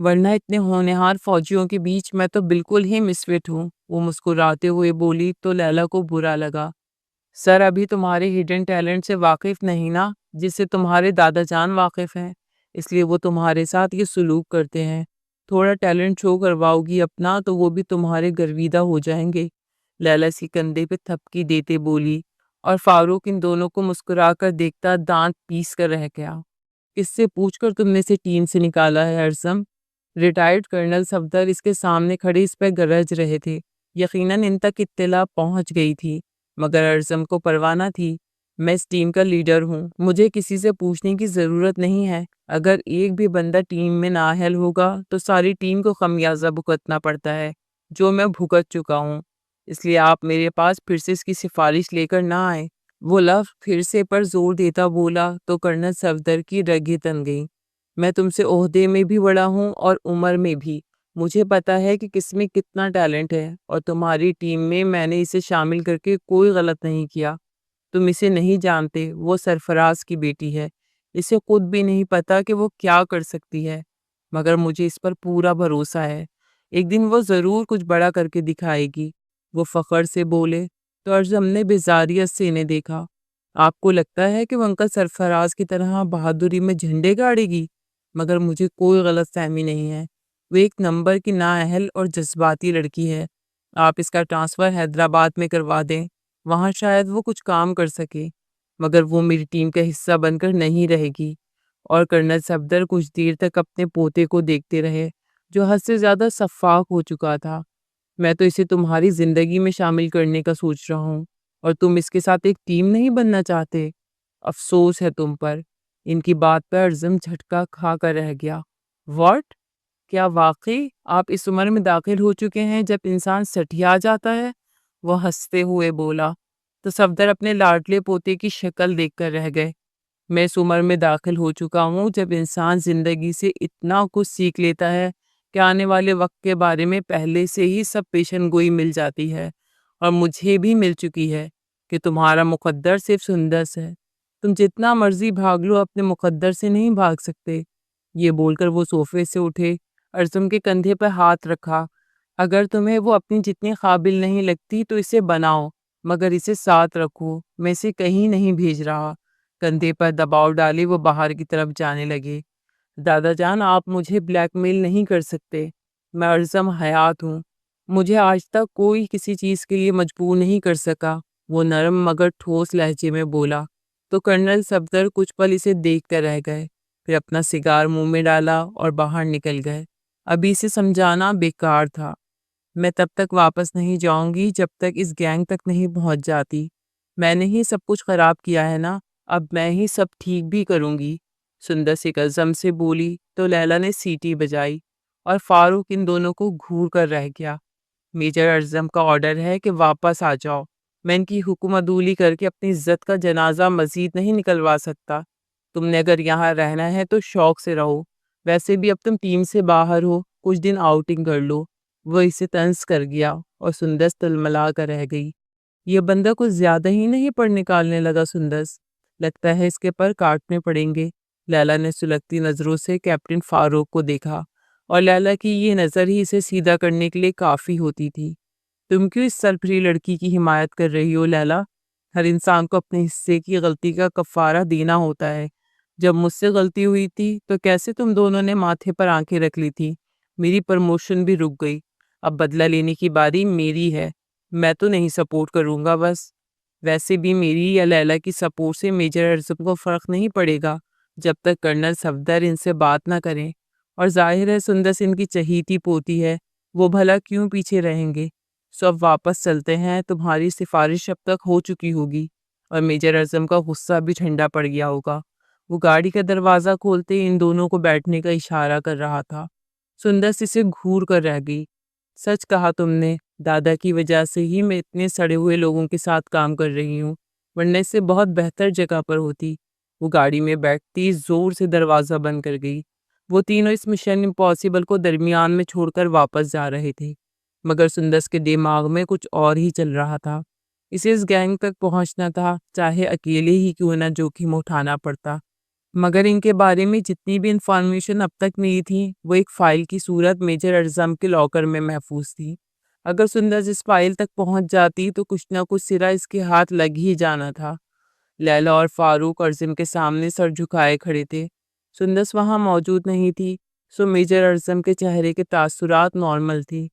ورنہ اتنے ہونہار فوجیوں کے بیچ میں تو بالکل ہی مسفٹ ہوں، وہ مسکراتے ہوئے بولی تو لیلا کو برا لگا۔ سر ابھی تمہارے ہڈن ٹیلنٹ سے واقف نہیں نا، جس سے تمہارے دادا جان واقف ہیں، اس لیے وہ تمہارے ساتھ یہ سلوک کرتے ہیں۔ تھوڑا ٹیلنٹ شو کرواؤ گی اپنا تو وہ بھی تمہارے گرویدہ ہو جائیں گے، لیلا اس کے کندھے پہ تھپکی دیتے بولی، اور فاروق ان دونوں کو مسکرا کر دیکھتا دانت پیس کر رہ گیا۔ کس سے پوچھ کر تم نے اسے ٹیم سے نکالا ہے ارزم؟ ریٹائرڈ کرنل صفدر اس کے سامنے کھڑے اس پہ گرج رہے تھے۔ یقیناً ان تک اطلاع پہنچ گئی تھی، مگر ارزم کو پرواہ نہ تھی۔ میں اس ٹیم کا لیڈر ہوں، مجھے کسی سے پوچھنے کی ضرورت نہیں ہے۔ اگر ایک بھی بندہ ٹیم میں نااہل ہوگا تو ساری ٹیم کو خمیازہ بھگتنا پڑتا ہے، جو میں بھگت چکا ہوں۔ اس لیے آپ میرے پاس پھر سے اس کی سفارش لے کر نہ آئیں۔ وہ لفظ پھر سے پر زور دیتا بولا تو کرنل صفدر کی رگیں تن گئیں۔ میں تم سے عہدے میں بھی بڑا ہوں اور عمر میں بھی۔ مجھے پتا ہے کہ کس میں کتنا ٹیلنٹ ہے، اور تمہاری ٹیم میں میں نے اسے شامل کر کے کوئی غلط نہیں کیا۔ تم اسے نہیں جانتے، وہ سرفراز کی بیٹی ہے، اسے خود بھی نہیں پتا کہ وہ کیا کر سکتی ہے، مگر مجھے اس پر پورا بھروسہ ہے۔ ایک دن وہ ضرور کچھ بڑا کر کے دکھائے گی، وہ فخر سے بولے تو ارزم نے بیزاریت سے انہیں دیکھا۔ آپ کو لگتا ہے کہ وہ انکل سرفراز کی طرح بہادری میں جھنڈے گاڑے گی؟ مگر مجھے کوئی غلط فہمی نہیں ہے، وہ ایک نمبر کی نااہل اور جذباتی لڑکی ہے۔ آپ اس کا ٹرانسفر حیدرآباد میں کروا دیں، وہاں شاید وہ کچھ کام کر سکے، مگر وہ میری ٹیم کا حصہ بن کر نہیں رہے گی۔ اور کرنل صفدر کچھ دیر تک اپنے پوتے کو دیکھتے رہے، جو حد سے زیادہ شفاق ہو چکا تھا۔ میں تو اسے تمہاری زندگی میں شامل کرنے کا سوچ رہا ہوں، اور تم اس کے ساتھ ایک ٹیم نہیں بننا چاہتے۔ افسوس ہے تم پر۔ ان کی بات پر ارزم جھٹکا کھا کر رہ گیا۔ واٹ؟ کیا واقعی آپ اس عمر میں داخل ہو چکے ہیں جب انسان سٹھیا جاتا ہے؟ وہ ہنستے ہوئے بولا تو صفدر اپنے لاڈلے پوتے کی شکل دیکھ کر رہ گئے۔ میں اس عمر میں داخل ہو چکا ہوں جب انسان زندگی سے اتنا کچھ سیکھ لیتا ہے کہ آنے والے وقت کے بارے میں پہلے سے ہی سب پیشن گوئی مل جاتی ہے، اور مجھے بھی مل چکی ہے کہ تمہارا مقدر صرف سندس ہے۔ تم جتنا مرضی بھاگ لو، اپنے مقدر سے نہیں بھاگ سکتے۔ یہ بول کر وہ صوفے سے اٹھے، ارزم کے کندھے پر ہاتھ رکھا۔ اگر تمہیں وہ اپنی جتنی قابل نہیں لگتی تو اسے بناؤ، مگر اسے ساتھ رکھو، میں اسے کہیں نہیں بھیج رہا۔ کندھے پر دباؤ ڈالے وہ باہر کی طرف جانے لگے۔ دادا جان، آپ مجھے بلیک میل نہیں کر سکتے، میں ارزم حیات ہوں، مجھے آج تک کوئی کسی چیز کے لیے مجبور نہیں کر سکا، وہ نرم مگر ٹھوس لہجے میں بولا تو کرنل صفدر کچھ پل اسے دیکھتے رہ گئے، پھر اپنا سگار منہ میں ڈالا اور باہر نکل گئے۔ ابھی اسے سمجھانا بیکار تھا۔ میں تب تک واپس نہیں جاؤں گی جب تک اس گینگ تک نہیں پہنچ جاتی۔ میں نے ہی سب کچھ خراب کیا ہے نا، اب میں ہی سب ٹھیک بھی کروں گی، سندس ایک عزم سے بولی تو لیلا نے سیٹی بجائی، اور فاروق ان دونوں کو گھور کر رہ گیا۔ میجر ارزم کا آرڈر ہے کہ واپس آ جاؤ، میں ان کی حکم عدولی کر کے اپنی عزت کا جنازہ مزید نہیں نکلوا سکتا۔ تم نے اگر یہاں رہنا ہے تو شوق سے رہو، ویسے بھی اب تم ٹیم سے باہر ہو، کچھ دن آؤٹنگ کر لو۔ وہ اسے طنز کر گیا اور سندس تلملا کر رہ گئی۔ یہ بندہ کچھ زیادہ ہی نہیں پر نکالنے لگا سندس، لگتا ہے اس کے پر کاٹنے پڑیں گے۔ لیلا نے سلگتی نظروں سے کیپٹن فاروق کو دیکھا، اور لیلا کی یہ نظر ہی اسے سیدھا کرنے کے لیے کافی ہوتی تھی۔ تم کیوں اس سرپری لڑکی کی حمایت کر رہی ہو لیلا؟ ہر انسان کو اپنے حصے کی غلطی کا کفارہ دینا ہوتا ہے۔ جب مجھ سے غلطی ہوئی تھی تو کیسے تم دونوں نے ماتھے پر آنکھیں رکھ لی تھی؟ میری پرموشن بھی رک گئی، اب بدلہ لینے کی باری میری ہے، میں تو نہیں سپورٹ کروں گا بس۔ ویسے بھی میری یا لیلا کی سپورٹ سے میجر ارزم کو فرق نہیں پڑے گا جب تک کرنل صفدر ان سے بات نہ کریں، اور ظاہر ہے سندس ان کی چہیتی پوتی ہے، وہ بھلا کیوں پیچھے رہیں گے۔ سو اب واپس چلتے ہیں، تمہاری سفارش اب تک ہو چکی ہوگی، اور میجر اعظم کا غصہ بھی ٹھنڈا پڑ گیا ہوگا۔ وہ گاڑی کا دروازہ کھولتے ان دونوں کو بیٹھنے کا اشارہ کر رہا تھا۔ سندس اسے گھور کر رہ گئی۔ سچ کہا تم نے، دادا کی وجہ سے ہی میں اتنے سڑے ہوئے لوگوں کے ساتھ کام کر رہی ہوں، ورنہ اس سے بہت بہتر جگہ پر ہوتی۔ وہ گاڑی میں بیٹھتی زور سے دروازہ بند کر گئی۔ وہ تینوں اس مشن امپاسبل کو درمیان میں چھوڑ کر واپس جا رہے تھے، مگر سندس کے دماغ میں کچھ اور ہی چل رہا تھا۔ اسے اس گینگ تک پہنچنا تھا، چاہے اکیلے ہی کیوں نہ جوخم اٹھانا پڑتا۔ مگر ان کے بارے میں جتنی بھی انفارمیشن اب تک ملی تھی وہ ایک فائل کی صورت میجر اعظم کے لاکر میں محفوظ تھی۔ اگر سندس اس فائل تک پہنچ جاتی تو کچھ نہ کچھ سرا اس کے ہاتھ لگ ہی جانا تھا۔ لیلا اور فاروق اعظم کے سامنے سر جھکائے کھڑے تھے۔ سندس وہاں موجود نہیں تھی، سو میجر اعظم کے چہرے کے تاثرات نارمل تھی۔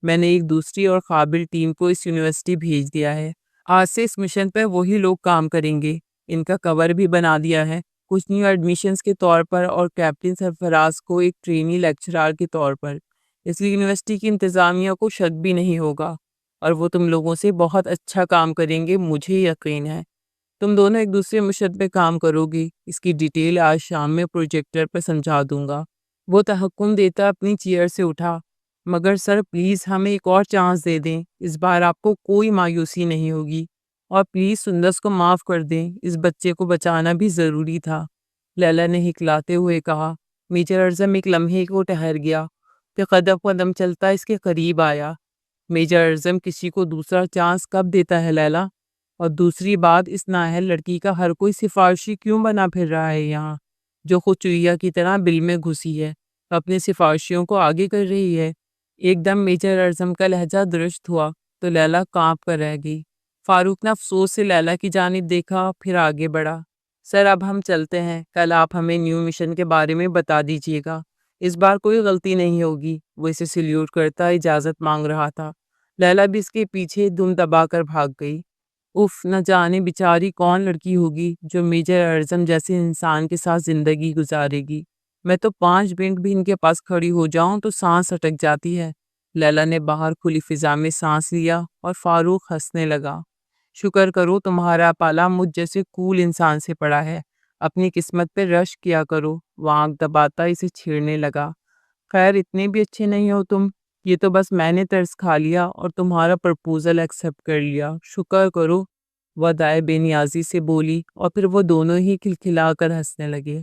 میں نے ایک دوسری اور قابل ٹیم کو اس یونیورسٹی بھیج دیا ہے۔ آج سے اس مشن پہ وہی لوگ کام کریں گے۔ ان کا کور بھی بنا دیا ہے، کچھ نیو ایڈمیشنز کے طور پر اور کیپٹن سرفراز کو ایک ٹرینی لیکچرار کے طور پر۔ اس لیے یونیورسٹی کی انتظامیہ کو شک بھی نہیں ہوگا اور وہ تم لوگوں سے بہت اچھا کام کریں گے، مجھے یقین ہے۔ تم دونوں ایک دوسرے مشن پہ کام کرو گے، اس کی ڈیٹیل آج شام میں پروجیکٹر پہ سمجھا دوں گا۔ وہ تحکم دیتا اپنی چیئر سے اٹھا۔ مگر سر پلیز ہمیں ایک اور چانس دے دیں، اس بار آپ کو کوئی مایوسی نہیں ہوگی، اور پلیز سندس کو معاف کر دیں، اس بچے کو بچانا بھی ضروری تھا، لیلا نے ہکلاتے ہوئے کہا۔ میجر اعظم ایک لمحے کو ٹھہر گیا، پھر قدم قدم چلتا اس کے قریب آیا۔ میجر اعظم کسی کو دوسرا چانس کب دیتا ہے لیلا؟ اور دوسری بات، اس نااہل لڑکی کا ہر کوئی سفارشی کیوں بنا پھر رہا ہے یہاں، جو خود چوہیا کی طرح بل میں گھسی ہے، اپنے سفارشیوں کو آگے کر رہی ہے۔ ایک دم میجر اعظم کا لہجہ درست ہوا تو لیلا کانپ کر رہ گئی۔ فاروق نے افسوس سے لیلا کی جانب دیکھا، پھر آگے بڑھا۔ سر اب ہم چلتے ہیں، کل آپ ہمیں نیو مشن کے بارے میں بتا دیجیے گا، اس بار کوئی غلطی نہیں ہوگی۔ وہ اسے سلیوٹ کرتا اجازت مانگ رہا تھا، لیلا بھی اس کے پیچھے دم دبا کر بھاگ گئی۔ اف، نہ جانے بیچاری کون لڑکی ہوگی جو میجر اعظم جیسے انسان کے ساتھ زندگی گزارے گی۔ میں تو 5 منٹ بھی ان کے پاس کھڑی ہو جاؤں تو سانس اٹک جاتی ہے۔ لیلا نے باہر کھلی فضا میں سانس لیا اور فاروق ہنسنے لگا۔ شکر کرو تمہارا پالا مجھ جیسے کول انسان سے پڑا ہے، اپنی قسمت پہ رشک کیا کرو۔ وہ آنکھ دباتا اسے چھیڑنے لگا۔ خیر اتنے بھی اچھے نہیں ہو تم، یہ تو بس میں نے ترس کھا لیا اور تمہارا پرپوزل ایکسپٹ کر لیا، شکر کرو، وہ دائے بے نیازی سے بولی، اور پھر وہ دونوں ہی کھلکھلا کر ہنسنے لگے۔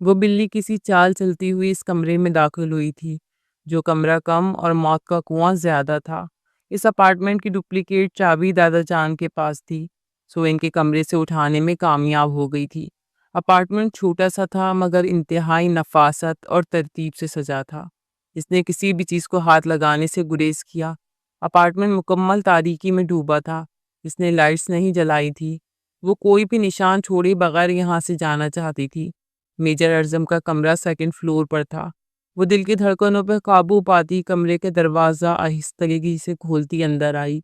وہ بلی کسی چال چلتی ہوئی اس کمرے میں داخل ہوئی تھی، جو کمرہ کم اور موت کا کنواں زیادہ تھا۔ اس اپارٹمنٹ کی ڈپلیکیٹ چابی دادا جان کے پاس تھی، سو ان کے کمرے سے اٹھانے میں کامیاب ہو گئی تھی۔ اپارٹمنٹ چھوٹا سا تھا مگر انتہائی نفاست اور ترتیب سے سجا تھا۔ اس نے کسی بھی چیز کو ہاتھ لگانے سے گریز کیا۔ اپارٹمنٹ مکمل تاریکی میں ڈوبا تھا، اس نے لائٹس نہیں جلائی تھی۔ وہ کوئی بھی نشان چھوڑے بغیر یہاں سے جانا چاہتی تھی۔ میجر اعظم کا کمرہ 2nd فلور پر تھا۔ وہ دل کی دھڑکنوں پر قابو پاتی کمرے کے دروازہ آہستگی سے کھولتی اندر آئی،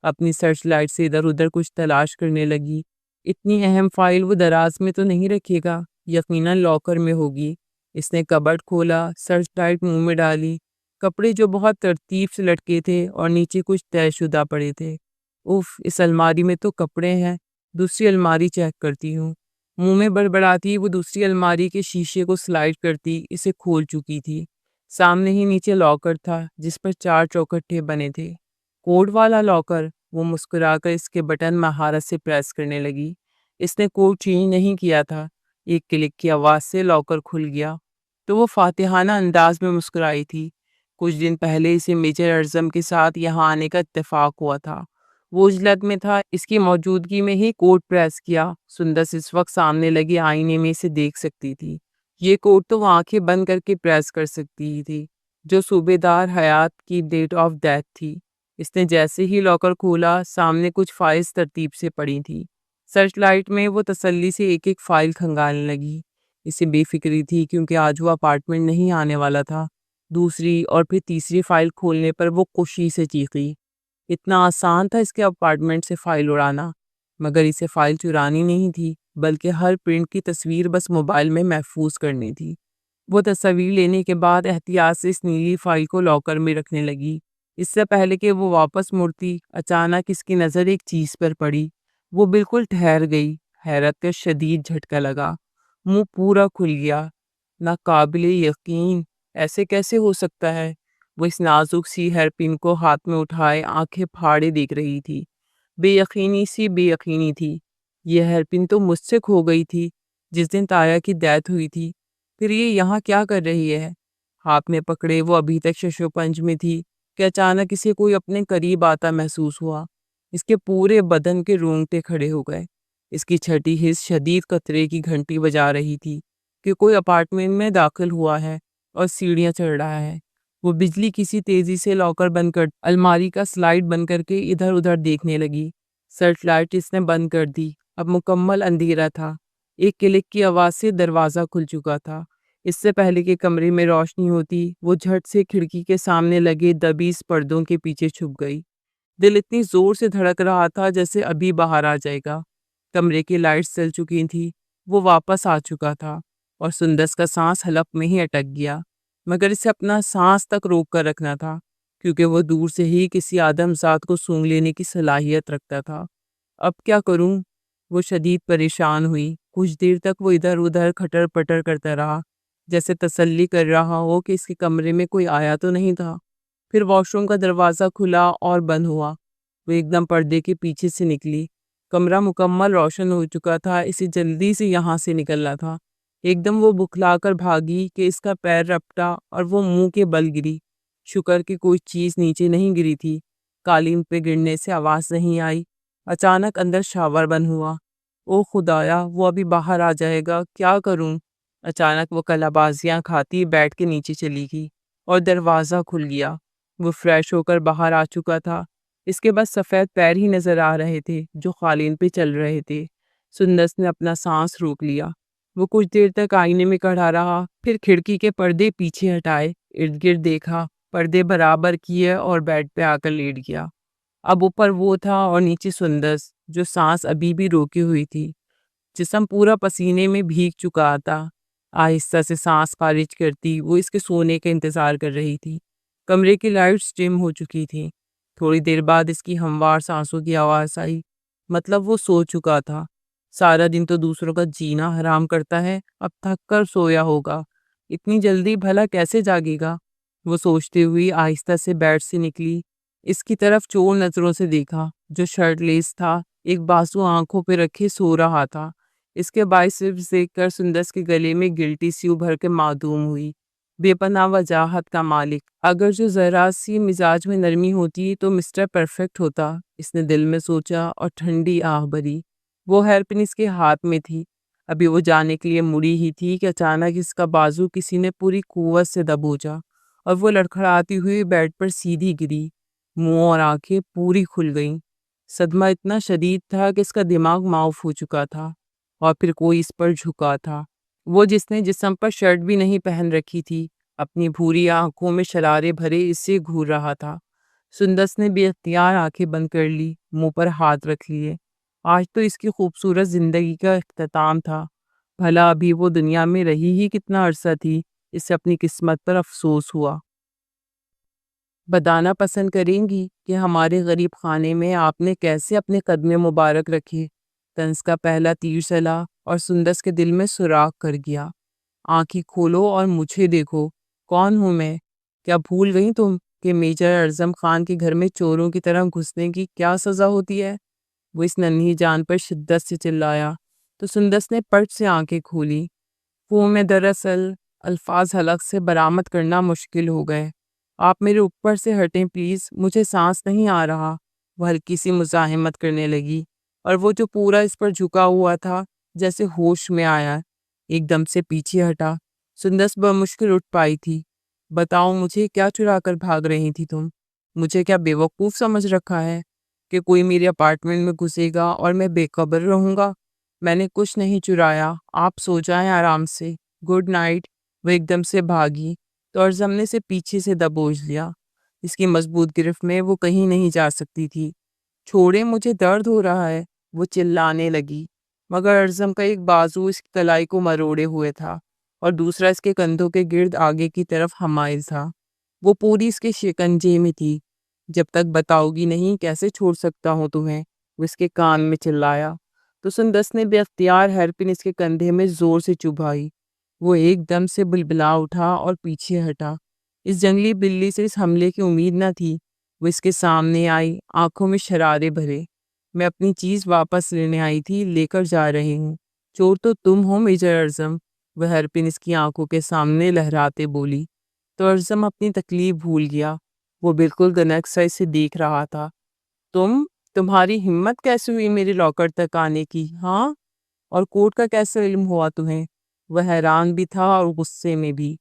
اپنی سرچ لائٹ سے ادھر ادھر کچھ تلاش کرنے لگی۔ اتنی اہم فائل وہ دراز میں تو نہیں رکھے گا، یقیناً لاکر میں ہوگی۔ اس نے کبرڈ کھولا، سرچ لائٹ منہ میں ڈالی، کپڑے جو بہت ترتیب سے لٹکے تھے اور نیچے کچھ طے شدہ پڑے تھے۔ اف، اس الماری میں تو کپڑے ہیں، دوسری الماری چیک کرتی ہوں۔ منہ میں بڑبڑاتی وہ دوسری الماری کے شیشے کو سلائڈ کرتی اسے کھول چکی تھی۔ سامنے ہی نیچے لاکر تھا جس پر 4 چوکھٹے بنے تھے۔ کوڈ والا لاکر، وہ مسکرا کر اس کے بٹن مہارت سے پریس کرنے لگی۔ اس نے کوڈ چینج نہیں کیا تھا، ایک کلک کی آواز سے لاکر کھل گیا۔ تو وہ فاتحانہ انداز میں مسکرائی تھی۔ کچھ دن پہلے اسے میجر اعظم کے ساتھ یہاں آنے کا اتفاق ہوا تھا۔ وہ عجلت میں تھا، اس کی موجودگی میں ہی کوڈ پریس کیا۔ سندس اس وقت سامنے لگے آئینے میں اسے دیکھ سکتی تھی۔ یہ کوڈ تو وہ آنکھیں بند کر کے پریس کر سکتی تھی، جو صوبیدار حیات کی ڈیٹ آف ڈیتھ تھی۔ اس نے جیسے ہی لاکر کھولا، سامنے کچھ فائلز ترتیب سے پڑی تھی۔ سرچ لائٹ میں وہ تسلی سے ایک ایک فائل کھنگالنے لگی۔ اسے بے فکری تھی کیونکہ آج وہ اپارٹمنٹ نہیں آنے والا تھا۔ دوسری اور پھر تیسری فائل کھولنے پر وہ خوشی سے چیخی۔ اتنا آسان تھا اس کے اپارٹمنٹ سے فائل اڑانا، مگر اسے فائل چرانی نہیں تھی، بلکہ ہر پرنٹ کی تصویر بس موبائل میں محفوظ کرنی تھی۔ وہ تصویر لینے کے بعد احتیاط سے اس نیلی فائل کو لاکر میں رکھنے لگی۔ اس سے پہلے کہ وہ واپس مڑتی، اچانک اس کی نظر ایک چیز پر پڑی۔ وہ بالکل ٹھہر گئی، حیرت کا شدید جھٹکا لگا، منہ پورا کھل گیا۔ ناقابل یقین، ایسے کیسے ہو سکتا ہے؟ وہ اس نازک سی ہیئر پن کو ہاتھ میں اٹھائے آنکھیں پھاڑے دیکھ رہی تھی۔ بے یقینی تھی۔ یہ ہیئر پن تو مجھ سے کھو گئی تھی جس دن تایا کی ڈیتھ ہوئی تھی۔ پھر یہ یہاں کیا کر رہی ہے؟ ہاتھ میں پکڑے وہ ابھی تک ششوپنج میں تھی کہ اچانک اسے کوئی اپنے قریب آتا محسوس ہوا۔ اس کے پورے بدن کے رونگٹے کھڑے ہو گئے۔ اس کی چھٹی حس شدید خطرے کی گھنٹی بجا رہی تھی۔ کہ کوئی اپارٹمنٹ میں داخل ہوا ہے اور سیڑھیاں چڑھ رہا ہے۔ وہ بجلی کسی تیزی سے لاکر بند کر الماری کا سلائڈ بند کر کے ادھر ادھر دیکھنے لگی۔ سرچ لائٹ اس نے بند کر دی۔ اب مکمل اندھیرا تھا۔ ایک کلک کی آواز سے دروازہ کھل چکا تھا۔ اس سے پہلے کہ کمرے میں روشنی ہوتی، وہ جھٹ سے کھڑکی کے سامنے لگے دبیز پردوں کے پیچھے چھپ گئی۔ دل اتنی زور سے دھڑک رہا تھا جیسے ابھی باہر آ جائے گا۔ کمرے کی لائٹس جل چکی تھی۔ وہ واپس آ چکا تھا اور سندس کا سانس حلق میں ہی اٹک گیا، مگر اسے اپنا سانس تک روک کر رکھنا تھا، کیونکہ وہ دور سے ہی کسی آدم ذات کو سونگھ لینے کی صلاحیت رکھتا تھا۔ اب کیا کروں؟ وہ شدید پریشان ہوئی۔ کچھ دیر تک وہ ادھر ادھر کھٹر پٹر کرتا رہا، جیسے تسلی کر رہا ہو کہ اس کے کمرے میں کوئی آیا تو نہیں تھا۔ پھر واش روم کا دروازہ کھلا اور بند ہوا۔ وہ ایک دم پردے کے پیچھے سے نکلی۔ کمرہ مکمل روشن ہو چکا تھا، اسے جلدی سے یہاں سے نکلنا تھا۔ ایک دم وہ بکھلا کر بھاگی کہ اس کا پیر رپٹا اور وہ منہ کے بل گری۔ شکر کہ کوئی چیز نیچے نہیں گری تھی۔ قالین پہ گرنے سے آواز نہیں آئی۔ اچانک اندر شاور بند ہوا۔ او خدایا، وہ ابھی باہر آ جائے گا، کیا کروں؟ اچانک وہ کلا بازیاں کھاتی بیڈ کے نیچے چلی گئی اور دروازہ کھل گیا۔ وہ فریش ہو کر باہر آ چکا تھا۔ اس کے بعد سفید پیر ہی نظر آ رہے تھے جو قالین پہ چل رہے تھے۔ سندس نے اپنا سانس روک لیا۔ وہ کچھ دیر تک آئینے میں کھڑا رہا، پھر کھڑکی کے پردے پیچھے ہٹائے، ارد گرد دیکھا، پردے برابر کیے اور بیڈ پہ آ کر لیٹ گیا۔ اب اوپر وہ تھا اور نیچے سندس، جو سانس ابھی بھی روکی ہوئی تھی۔ جسم پورا پسینے میں بھیگ چکا تھا۔ آہستہ سے سانس خارج کرتی وہ اس کے سونے کا انتظار کر رہی تھی۔ کمرے کی لائٹس ڈم ہو چکی تھیں۔ تھوڑی دیر بعد اس کی ہموار سانسوں کی آواز آئی۔ مطلب وہ سو چکا تھا۔ سارا دن تو دوسروں کا جینا حرام کرتا ہے، اب تھک کر سویا ہوگا، اتنی جلدی بھلا کیسے جاگے گا؟ وہ سوچتے ہوئی آہستہ سے بیڈ سے نکلی۔ اس کی طرف چور نظروں سے دیکھا، جو شرٹ لیس تھا، ایک بازو آنکھوں پہ رکھے سو رہا تھا۔ اس کے بائسپس دیکھ کر سندس کے گلے میں گلٹی سی ابھر کے معدوم ہوئی۔ بے پناہ وجاہت کا مالک، اگر جو ذرا سی مزاج میں نرمی ہوتی تو مسٹر پرفیکٹ ہوتا، اس نے دل میں سوچا اور ٹھنڈی آہ بھری۔ وہ ہیئر پن اس کے ہاتھ میں تھی۔ ابھی وہ جانے کے لیے مڑی ہی تھی کہ اچانک اس کا بازو کسی نے پوری قوت سے دبوچا اور وہ لڑکھڑاتی ہوئی بیڈ پر سیدھی گری۔ منہ اور آنکھیں پوری کھل گئیں۔ صدمہ اتنا شدید تھا کہ اس کا دماغ معاف ہو چکا تھا اور پھر کوئی اس پر جھکا تھا۔ وہ جس نے جسم پر شرٹ بھی نہیں پہن رکھی تھی، اپنی بھوری آنکھوں میں شرارے بھرے اس سے گھور رہا تھا۔ سندس نے بے اختیار آنکھیں بند کر لی، منہ پر ہاتھ رکھ لیے۔ آج تو اس کی خوبصورت زندگی کا اختتام تھا۔ بھلا ابھی وہ دنیا میں رہی ہی کتنا عرصہ تھی، اسے اپنی قسمت پر افسوس ہوا۔ بتانا پسند کریں گی کہ ہمارے غریب خانے میں آپ نے کیسے اپنے قدم مبارک رکھے؟ طنز کا پہلا تیر چلا اور سندس کے دل میں سوراخ کر گیا۔ آنکھیں کھولو اور مجھے دیکھو، کون ہوں میں؟ کیا بھول گئی تم کہ میجر اعظم خان کے گھر میں چوروں کی طرح گھسنے کی کیا سزا ہوتی ہے؟ وہ اس ننھی جان پر شدت سے چلایا تو سندس نے پٹ سے آنکھیں کھولی۔ وہ میں دراصل الفاظ حلق سے برآمد کرنا مشکل ہو گئے۔ آپ میرے اوپر سے ہٹیں پلیز، مجھے سانس نہیں آ رہا۔ وہ ہلکی سی مزاحمت کرنے لگی اور وہ جو پورا اس پر جھکا ہوا تھا جیسے ہوش میں آیا، ایک دم سے پیچھے ہٹا۔ سندس بمشکل اٹھ پائی تھی۔ بتاؤ مجھے، کیا چرا کر بھاگ رہی تھی تم؟ مجھے کیا بے وقوف سمجھ رکھا ہے کہ کوئی میرے اپارٹمنٹ میں گھسے گا اور میں بے خبر رہوں گا؟ میں نے کچھ نہیں چرایا، آپ سو جائیں آرام سے، گڈ نائٹ۔ وہ ایک دم سے بھاگی تو اعظم نے اسے پیچھے سے دبوچ لیا۔ اس کی مضبوط گرفت میں وہ کہیں نہیں جا سکتی تھی۔ چھوڑے، مجھے درد ہو رہا ہے، وہ چلانے لگی، مگر اعظم کا ایک بازو اس کی کلائی کو مروڑے ہوئے تھا اور دوسرا اس کے کندھوں کے گرد آگے کی طرف حمائل تھا۔ وہ پوری اس کے شکنجے میں تھی۔ جب تک بتاؤ گی نہیں کیسے چھوڑ سکتا ہوں تمہیں؟ وہ اس کے کان میں چلایا تو سندس نے بے اختیار ہیئر پن اس کے کندھے میں زور سے چبھائی۔ وہ ایک دم سے بلبلا اٹھا اور پیچھے ہٹا۔ اس جنگلی بلی سے اس حملے کی امید نہ تھی۔ وہ اس کے سامنے آئی، آنکھوں میں شرارے بھرے۔ میں اپنی چیز واپس لینے آئی تھی، لے کر جا رہی ہوں۔ چور تو تم ہو میجر اعظم، وہ ہیئر پن اس کی آنکھوں کے سامنے لہراتے بولی۔ تو اعظم اپنی تکلیف بھول گیا۔ وہ بالکل گنک سا اسے دیکھ رہا تھا۔ تمہاری ہمت کیسے ہوئی میرے لاکر تک آنے کی، ہاں؟ اور کوٹ کا کیسے علم ہوا تمہیں؟ وہ حیران بھی تھا اور غصے میں بھی۔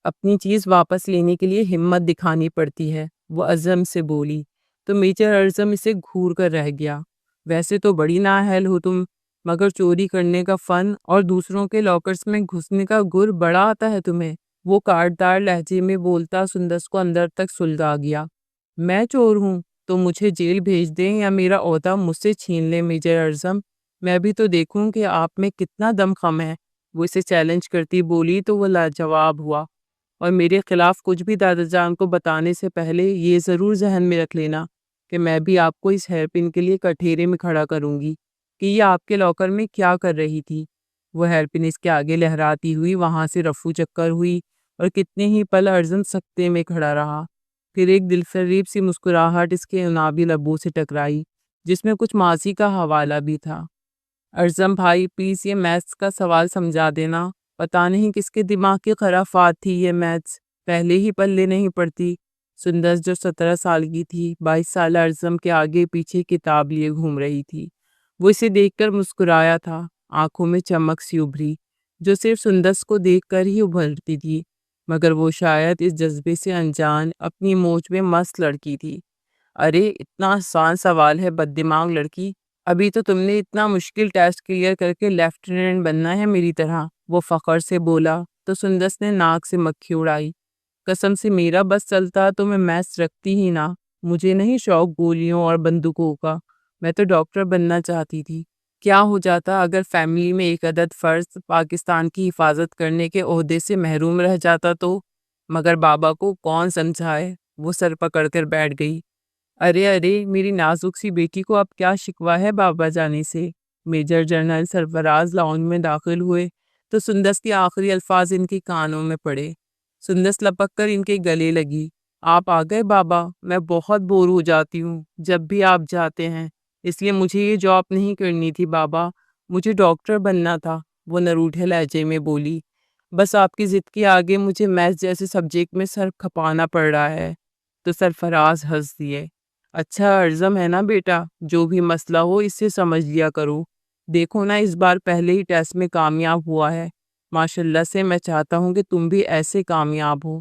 اپنی چیز واپس لینے کے لیے ہمت دکھانی پڑتی ہے، وہ اعظم سے بولی۔ تو میجر اعظم اسے گھور کر رہ گیا۔ ویسے تو بڑی نااہل ہو تم، مگر چوری کرنے کا فن اور دوسروں کے لاکرز میں گھسنے کا گر بڑا آتا ہے تمہیں، وہ کاٹدار لہجے میں بولتا سندس کو اندر تک سلگا گیا۔ میں چور ہوں تو مجھے جیل بھیج دیں یا میرا عہدہ مجھ سے چھین لیں میجر اعظم، میں بھی تو دیکھوں کہ آپ میں کتنا دم خم ہے۔ وہ اسے چیلنج کرتی بولی تو وہ لاجواب ہوا۔ اور میرے خلاف کچھ بھی دادا جان کو بتانے سے پہلے یہ ضرور ذہن میں رکھ لینا کہ میں بھی آپ کو اس ہیئر پن کے لیے کٹہرے میں کھڑا کروں گی کہ یہ آپ کے لاکر میں کیا کر رہی تھی۔ وہ ہیئر پن اس کے آگے لہراتی ہوئی وہاں سے رفو چکر ہوئی اور کتنے ہی پل اعظم سکتے میں کھڑا رہا۔ پھر ایک دلفریب سی مسکراہٹ اس کے عنابی لبوں سے ٹکرائی جس میں کچھ ماضی کا حوالہ بھی تھا۔ اعظم بھائی پلیز یہ میتھس کا سوال سمجھا دینا، پتہ نہیں کس کے دماغ کی خرافات تھی، یہ میتھس پہلے ہی پلے نہیں پڑتی۔ سندس جو 17 سال کی تھی 22 سال اعظم کے آگے پیچھے کتاب لیے گھوم رہی تھی۔ وہ اسے دیکھ کر مسکرایا تھا، آنکھوں میں چمک سی ابھری جو صرف سندس کو دیکھ کر ہی ابھرتی تھی، مگر وہ شاید اس جذبے سے انجان اپنی موج میں مست لڑکی تھی۔ ارے اتنا آسان سوال ہے بددماغ لڑکی، ابھی تو تم نے اتنا مشکل ٹیسٹ کلیئر کر کے لیفٹیننٹ بننا ہے میری طرح، وہ فخر سے بولا تو سندس نے ناک سے مکھی اڑائی۔ قسم سے میرا بس چلتا تو میں میتھس رکھتی ہی نہ، مجھے نہیں شوق گولیوں اور بندوقوں کا، میں تو ڈاکٹر بننا چاہتی تھی۔ کیا ہو جاتا اگر فیملی میں ایک عدد فرد پاکستان کی حفاظت کرنے کے عہدے سے محروم رہ جاتا تو، مگر بابا کو کون سمجھائے، وہ سر پکڑ کر بیٹھ گئی۔ ارے ارے میری نازک سی بیٹی کو اب کیا شکوہ ہے بابا جانے سے؟ میجر جنرل سرفراز لاؤنج میں داخل ہوئے تو سندس کے آخری الفاظ ان کے کانوں میں پڑے۔ سندس لپک کر ان کے گلے لگی۔ آپ آ گئے بابا، میں بہت بور ہو جاتی ہوں جب بھی آپ جاتے ہیں، اس لیے مجھے یہ جاب نہیں کرنی تھی بابا، مجھے ڈاکٹر بننا تھا، وہ نروٹھے لہجے میں بولی۔ بس آپ کی ضد کے آگے مجھے میتھس جیسے سبجیکٹ میں سر کھپانا پڑ رہا ہے۔ تو سرفراز ہنس دیے۔ اچھا اعظم ہے نا بیٹا، جو بھی مسئلہ ہو اس سے سمجھ لیا کرو، دیکھو نا اس بار پہلے ہی ٹیسٹ میں کامیاب ہوا ہے، ماشاءاللہ سے میں چاہتا ہوں کہ تم بھی ایسے کامیاب ہو۔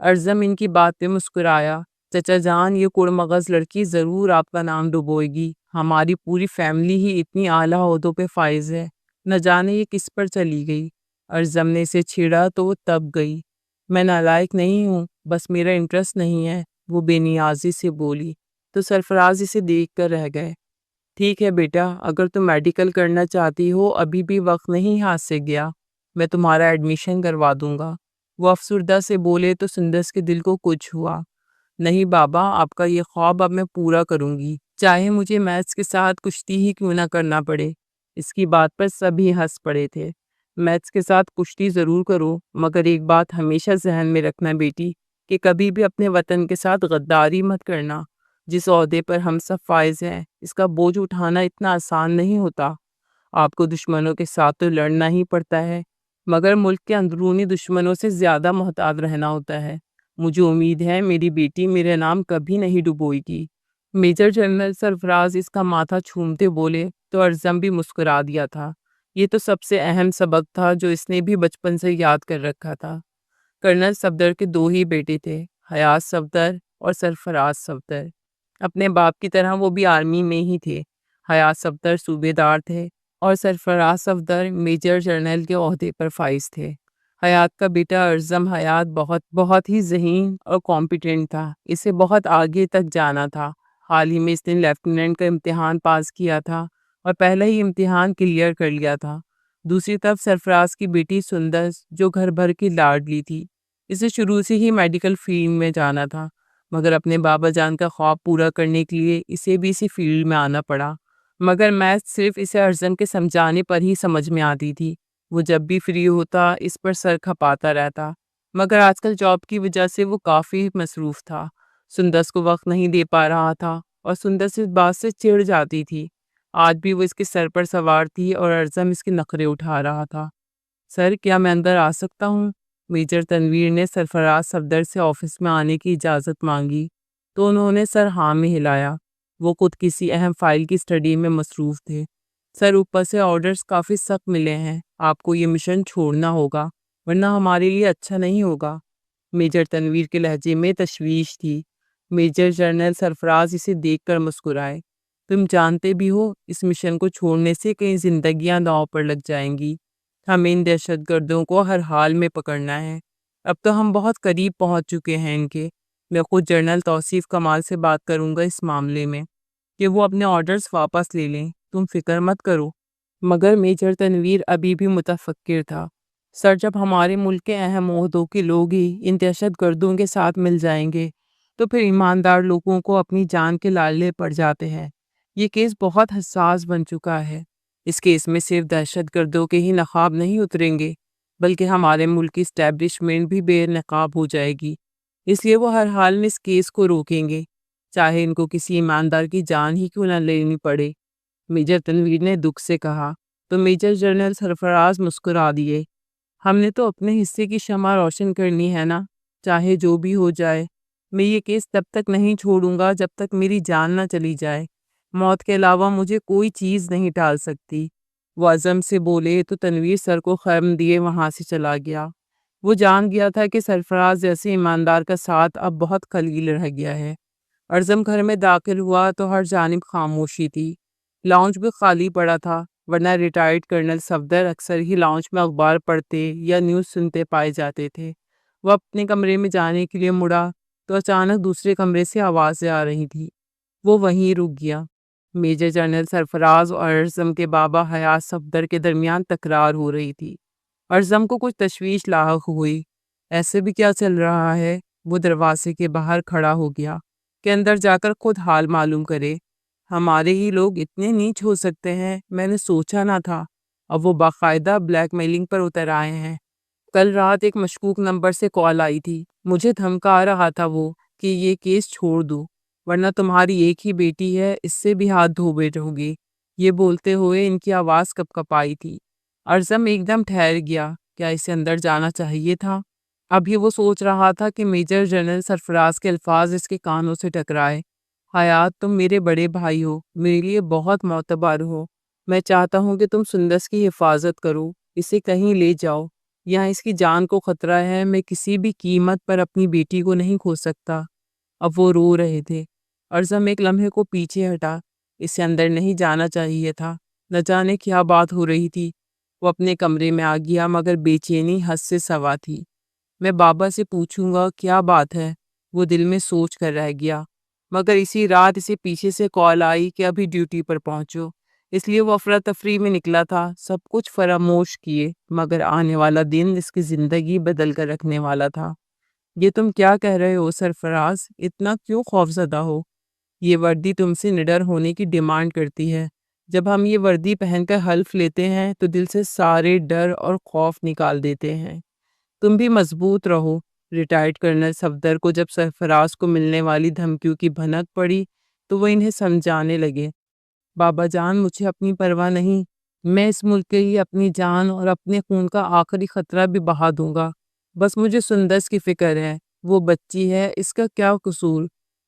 اعظم ان کی بات پہ مسکرایا۔ چچا جان یہ کڑمغز لڑکی ضرور آپ کا نام ڈبوئے گی، ہماری پوری فیملی ہی اتنی اعلیٰ عہدوں پہ فائز ہے، نہ جانے یہ کس پر چلی گئی۔ اعظم نے اسے چھیڑا تو وہ تب گئی۔ میں نالائق نہیں ہوں، بس میرا انٹرسٹ نہیں ہے، وہ بے نیازی سے بولی تو سرفراز اسے دیکھ کر رہ گئے۔ ٹھیک ہے بیٹا، اگر تم میڈیکل کرنا چاہتی ہو ابھی بھی وقت نہیں ہاتھ سے گیا، میں تمہارا ایڈمیشن کروا دوں گا، وہ افسردہ سے بولے تو سندس کے دل کو کچھ ہوا۔ نہیں بابا، آپ کا یہ خواب اب میں پورا کروں گی، چاہے مجھے میتھس کے ساتھ کشتی ہی کیوں نہ کرنا پڑے۔ اس کی بات پر سبھی ہنس پڑے تھے۔ میتھس کے ساتھ کشتی ضرور کرو، مگر ایک بات ہمیشہ ذہن میں رکھنا بیٹی کہ کبھی بھی اپنے وطن کے ساتھ غداری مت کرنا۔ جس عہدے پر ہم سب فائز ہیں اس کا بوجھ اٹھانا اتنا آسان نہیں ہوتا۔ آپ کو دشمنوں کے ساتھ تو لڑنا ہی پڑتا ہے، مگر ملک کے اندرونی دشمنوں سے زیادہ محتاط رہنا ہوتا ہے۔ مجھے امید ہے میری بیٹی میرے نام کبھی نہیں ڈبوئے گی۔ میجر جنرل سرفراز اس کا ماتھا چھومتے بولے تو اعظم بھی مسکرا دیا تھا۔ یہ تو سب سے اہم سبق تھا جو اس نے بھی بچپن سے یاد کر رکھا تھا۔ کرنل صفدر کے دو ہی بیٹے تھے، حیات صفدر اور سرفراز صفدر۔ اپنے باپ کی طرح وہ بھی آرمی میں ہی تھے۔ حیات صفدر صوبے دار تھے اور سرفراز صفدر میجر جنرل کے عہدے پر فائز تھے۔ حیات کا بیٹا اعظم حیات بہت ہی ذہین اور کمپیٹنٹ تھا، اسے بہت آگے تک جانا تھا۔ حال ہی میں اس نے لیفٹیننٹ کا امتحان پاس کیا تھا اور پہلا ہی امتحان کلیئر کر لیا تھا۔ دوسری طرف سرفراز کی بیٹی سندس جو گھر بھر کی لاڈلی تھی، اسے شروع سے ہی میڈیکل فیلڈ میں جانا تھا، مگر اپنے بابا جان کا خواب پورا کرنے کے لیے اسے بھی اسی فیلڈ میں آنا پڑا۔ مگر میتھ صرف اسے اعظم کے سمجھانے پر ہی سمجھ میں آتی تھی، وہ جب بھی فری ہوتا اس پر سر کھپاتا رہتا، مگر آج کل جاب کی وجہ سے وہ کافی مصروف تھا، سندس کو وقت نہیں دے پا رہا تھا اور سندس اس بات سے چڑ جاتی تھی۔ آج بھی وہ اس کے سر پر سوار تھی اور اعظم اس کے نخرے اٹھا رہا تھا۔ سر کیا میں اندر آ سکتا ہوں؟ میجر تنویر نے سرفراز صفدر سے آفس میں آنے کی اجازت مانگی تو انہوں نے سر ہاں میں ہلایا۔ وہ خود کسی اہم فائل کی سٹڈی میں مصروف تھے۔ سر اوپر سے آرڈرز کافی سخت ملے ہیں، آپ کو یہ مشن چھوڑنا ہوگا ورنہ ہمارے لیے اچھا نہیں ہوگا۔ میجر تنویر کے لہجے میں تشویش تھی۔ میجر جنرل سرفراز اسے دیکھ کر مسکرائے۔ تم جانتے بھی ہو اس مشن کو چھوڑنے سے کئی زندگیاں داؤ پر لگ جائیں گی۔ ہمیں ان دہشت گردوں کو ہر حال میں پکڑنا ہے۔ اب تو ہم بہت قریب پہنچ چکے ہیں ان کے۔ میں خود جنرل توصیف کمال سے بات کروں گا اس معاملے میں کہ وہ اپنے آرڈرز واپس لے لیں، تم فکر مت کرو۔ مگر میجر تنویر ابھی بھی متفکر تھا۔ سر، جب ہمارے ملک کے اہم عہدوں کے لوگ ہی ان دہشت گردوں کے ساتھ مل جائیں گے تو پھر ایماندار لوگوں کو اپنی جان کے لالے پڑ جاتے ہیں۔ یہ کیس بہت حساس بن چکا ہے۔ اس کیس میں صرف دہشت گردوں کے ہی نقاب نہیں اتریں گے بلکہ ہمارے ملک کی اسٹیبلشمنٹ بھی بے نقاب ہو جائے گی۔ اس لیے وہ ہر حال میں اس کیس کو روکیں گے، چاہے ان کو کسی ایماندار کی جان ہی کیوں نہ لینی پڑے۔ میجر تنویر نے دکھ سے کہا۔ تو میجر جنرل سرفراز مسکرا دیے۔ ہم نے تو اپنے حصے کی شمع روشن کرنی ہے نا، چاہے جو بھی ہو جائے۔ میں یہ کیس تب تک نہیں چھوڑوں گا جب تک میری جان نہ چلی جائے۔ موت کے علاوہ مجھے کوئی چیز نہیں ٹال سکتی۔ وہ عزم سے بولے تو تنویر سر کو خم دیے وہاں سے چلا گیا۔ وہ جان گیا تھا کہ سرفراز جیسے ایماندار کا ساتھ اب بہت قلیل رہ گیا ہے۔ اعظم گھر میں داخل ہوا تو ہر جانب خاموشی تھی۔ لاؤنج بھی خالی پڑا تھا، ورنہ ریٹائرڈ کرنل صفدر اکثر ہی لاؤنج میں اخبار پڑھتے یا نیوز سنتے پائے جاتے تھے۔ وہ اپنے کمرے میں جانے کے لیے مڑا تو اچانک دوسرے کمرے سے آوازیں آ رہی تھی۔ وہ وہیں رک گیا۔ میجر جنرل سرفراز اور اعظم کے بابا حیات صفدر کے درمیان تکرار ہو رہی تھی۔ اعظم کو کچھ تشویش لاحق ہوئی۔ ایسے بھی کیا چل رہا ہے؟ وہ دروازے کے باہر کھڑا ہو گیا کہ اندر جا کر خود حال معلوم کرے۔ ہمارے ہی لوگ اتنے نیچ ہو سکتے ہیں، میں نے سوچا نہ تھا۔ اب وہ باقاعدہ بلیک میلنگ پر اتر آئے ہیں۔ کل رات ایک مشکوک نمبر سے کال آئی تھی، مجھے دھمکا رہا تھا وہ کہ یہ کیس چھوڑ دو ورنہ تمہاری ایک ہی بیٹی ہے، اس سے بھی ہاتھ دھو بیٹھو گی۔ یہ بولتے ہوئے ان کی آواز کپ کپائی تھی۔ اعظم ایک دم ٹھہر گیا۔ کیا اسے اندر جانا چاہیے تھا؟ ابھی وہ سوچ رہا تھا کہ میجر جنرل سرفراز کے الفاظ اس کے کانوں سے ٹکرائے۔ حیات، تم میرے بڑے بھائی ہو، میرے لیے بہت معتبر ہو۔ میں چاہتا ہوں کہ تم سندس کی حفاظت کرو، اسے کہیں لے جاؤ۔ یہاں اس کی جان کو خطرہ ہے، میں کسی بھی قیمت پر اپنی بیٹی کو نہیں کھو سکتا۔ اب وہ رو رہے تھے۔ اعظم ایک لمحے کو پیچھے ہٹا۔ اسے اندر نہیں جانا چاہیے تھا، نہ جانے کیا بات ہو رہی تھی۔ وہ اپنے کمرے میں آ گیا مگر بے چینی حد سے سوا تھی۔ میں بابا سے پوچھوں گا کیا بات ہے، وہ دل میں سوچ کر رہ گیا۔ مگر اسی رات اسے پیچھے سے کال آئی کہ ابھی ڈیوٹی پر پہنچو، اس لیے وہ افراتفری میں نکلا تھا، سب کچھ فراموش کیے، مگر آنے والا دن اس کی زندگی بدل کر رکھنے والا تھا۔ یہ تم کیا کہہ رہے ہو سرفراز؟ اتنا کیوں خوفزدہ ہو؟ یہ وردی تم سے نڈر ہونے کی ڈیمانڈ کرتی ہے۔ جب ہم یہ وردی پہن کر حلف لیتے ہیں تو دل سے سارے ڈر اور خوف نکال دیتے ہیں۔ تم بھی مضبوط رہو۔ ریٹائرڈ کرنل صفدر کو جب سرفراز کو ملنے والی دھمکیوں کی بھنک پڑی تو وہ انہیں سمجھانے لگے۔ بابا جان، مجھے اپنی پرواہ نہیں، میں اس ملک کے لیے اپنی جان اور اپنے خون کا آخری خطرہ بھی بہا دوں گا۔ بس مجھے سندس کی فکر ہے، وہ بچی ہے، اس کا کیا قصور؟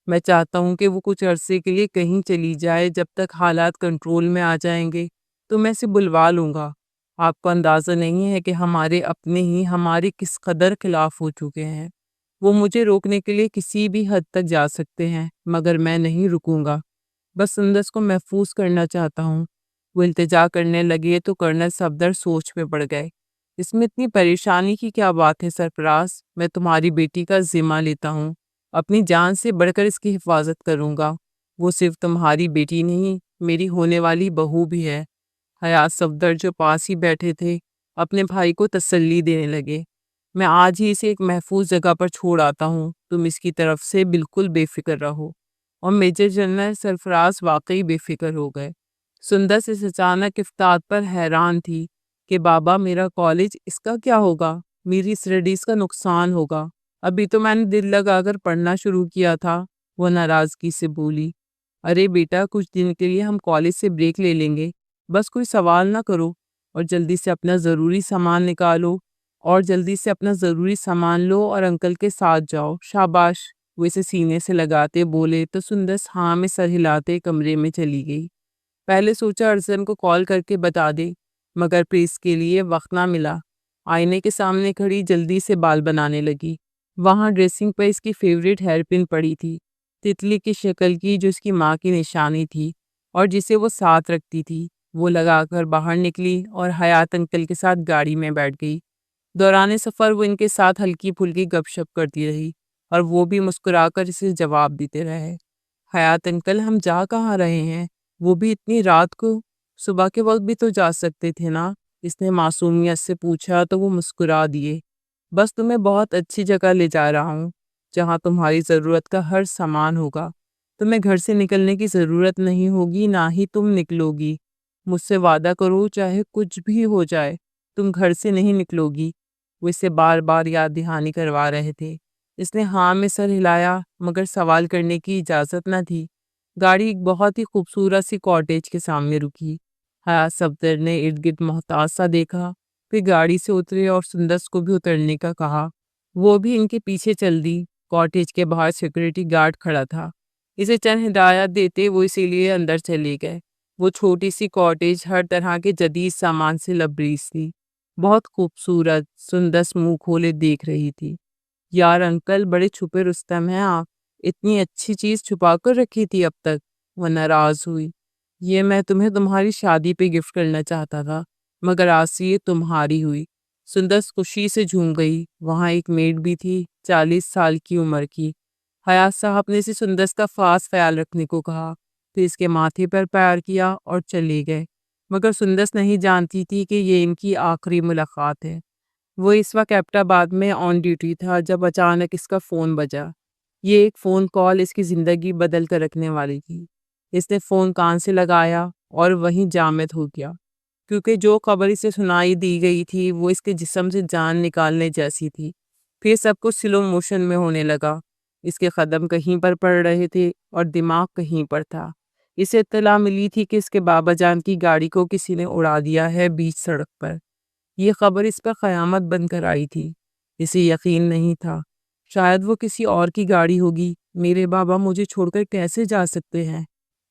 میں چاہتا ہوں کہ وہ کچھ عرصے کے لیے کہیں چلی جائے، جب تک حالات کنٹرول میں آ جائیں گے تو میں اسے بلوا لوں گا۔ آپ کو اندازہ نہیں ہے کہ ہمارے اپنے ہی ہمارے کس قدر خلاف ہو چکے ہیں۔ وہ مجھے روکنے کے لیے کسی بھی حد تک جا سکتے ہیں مگر میں نہیں رکوں گا۔ بس سندس کو محفوظ کرنا چاہتا ہوں۔ وہ التجا کرنے لگے تو کرنل صفدر سوچ میں پڑ گئے۔ اس میں اتنی پریشانی کی کیا بات ہے سرفراز؟ میں تمہاری بیٹی کا ذمہ لیتا ہوں، اپنی جان سے بڑھ کر اس کی حفاظت کروں گا۔ وہ صرف تمہاری بیٹی نہیں، میری ہونے والی بہو بھی ہے۔ حیات صفدر جو پاس ہی بیٹھے تھے اپنے بھائی کو تسلی دینے لگے۔ میں آج ہی اسے ایک محفوظ جگہ پر چھوڑ آتا ہوں، تم اس کی طرف سے بالکل بے فکر رہو۔ اور میجر جنرل سرفراز واقعی بے فکر ہو گئے۔ سندس اس اچانک افتاد پر حیران تھی کہ بابا، میرا کالج، اس کا کیا ہوگا؟ میری اسٹڈیز کا نقصان ہوگا؟ ابھی تو میں نے دل لگا کر پڑھنا شروع کیا تھا۔ وہ ناراضگی سے بولی۔ ارے بیٹا، کچھ دن کے لیے ہم کالج سے بریک لے لیں گے، بس کوئی سوال نہ کرو اور جلدی سے اپنا ضروری سامان نکالو اور انکل کے ساتھ جاؤ۔ شاباش، وہ اسے سینے سے لگاتے بولے تو سندس ہاں میں سر ہلاتے کمرے میں چلی گئی۔ پہلے سوچا ارسلان کو کال کر کے بتا دے، مگر پھر اس کے لیے وقت نہ ملا۔ آئینے کے سامنے کھڑی جلدی سے بال بنانے لگی۔ وہاں ڈریسنگ پر اس کی فیوریٹ ہیئر پن پڑی تھی، تتلی کی شکل کی، جو اس کی ماں کی نشانی تھی اور جسے وہ ساتھ رکھتی تھی۔ وہ لگا کر باہر نکلی اور حیات انکل کے ساتھ گاڑی میں بیٹھ گئی۔ دوران سفر وہ ان کے ساتھ ہلکی پھلکی گپ شپ کرتی رہی اور وہ بھی مسکرا کر اسے جواب دیتے رہے۔ حیات انکل، ہم جا کہاں رہے ہیں؟ وہ بھی اتنی رات کو؟ صبح کے وقت بھی تو جا سکتے تھے نا؟ اس نے معصومیت سے پوچھا تو وہ مسکرا دیے۔ بس تمہیں بہت اچھی جگہ لے جا رہا ہوں، جہاں تمہاری ضرورت کا ہر سامان ہوگا۔ تمہیں گھر سے نکلنے کی ضرورت نہیں ہوگی، نہ ہی تم نکلو گی۔ مجھ سے وعدہ کرو، چاہے کچھ بھی ہو جائے تم گھر سے نہیں نکلو گی۔ وہ اسے بار بار یاد دہانی کروا رہے تھے۔ اس نے ہاں میں سر ہلایا، مگر سوال کرنے کی اجازت نہ تھی۔ گاڑی ایک بہت ہی خوبصورت سی کاٹیج کے سامنے رکی۔ حیات صفدر نے ارد گرد محتاط سا دیکھا، پھر گاڑی سے اترے اور سندس کو بھی اترنے کا کہا۔ وہ بھی ان کے پیچھے چل دی۔ کاٹیج کے باہر سیکورٹی گارڈ کھڑا تھا۔ اسے چند ہدایات دیتے وہ اسی لیے اندر چلے گئے۔ وہ چھوٹی سی کاٹیج ہر طرح کے جدید سامان سے لبریز تھی، بہت خوبصورت۔ سندس منہ کھولے دیکھ رہی تھی۔ یار انکل، بڑے چھپے رستم ہیں آپ، اتنی اچھی چیز چھپا کر رکھی تھی اب تک۔ وہ ناراض ہوئی۔ یہ میں تمہیں تمہاری شادی پہ گفٹ کرنا چاہتا تھا، مگر آج سے یہ تمہاری ہوئی۔ سندس خوشی سے جھوم گئی۔ وہاں ایک میڈ بھی تھی، 40 سال کی عمر کی۔ حیات صاحب نے اسے سندس کا خاص خیال رکھنے کو کہا، پھر اس کے ماتھے پر پیار کیا اور چلے گئے۔ مگر سندس نہیں جانتی تھی کہ یہ ان کی آخری ملاقات ہے۔ وہ اس وقت ایبٹ آباد میں آن ڈیوٹی تھا جب اچانک اس کا فون بجا۔ یہ ایک فون کال اس کی زندگی بدل کر رکھنے والی تھی۔ اس نے فون کان سے لگایا اور وہیں جامد ہو گیا، کیونکہ جو خبر اسے سنائی دی گئی تھی وہ اس کے جسم سے جان نکالنے جیسی تھی۔ پھر سب کچھ سلو موشن میں ہونے لگا۔ اس کے قدم کہیں پر پڑ رہے تھے اور دماغ کہیں پر تھا۔ اسے اطلاع ملی تھی کہ اس کے بابا جان کی گاڑی کو کسی نے اڑا دیا ہے بیچ سڑک پر۔ یہ خبر اس پر قیامت بن کر آئی تھی۔ اسے یقین نہیں تھا، شاید وہ کسی اور کی گاڑی ہوگی۔ میرے بابا مجھے چھوڑ کر کیسے جا سکتے ہیں؟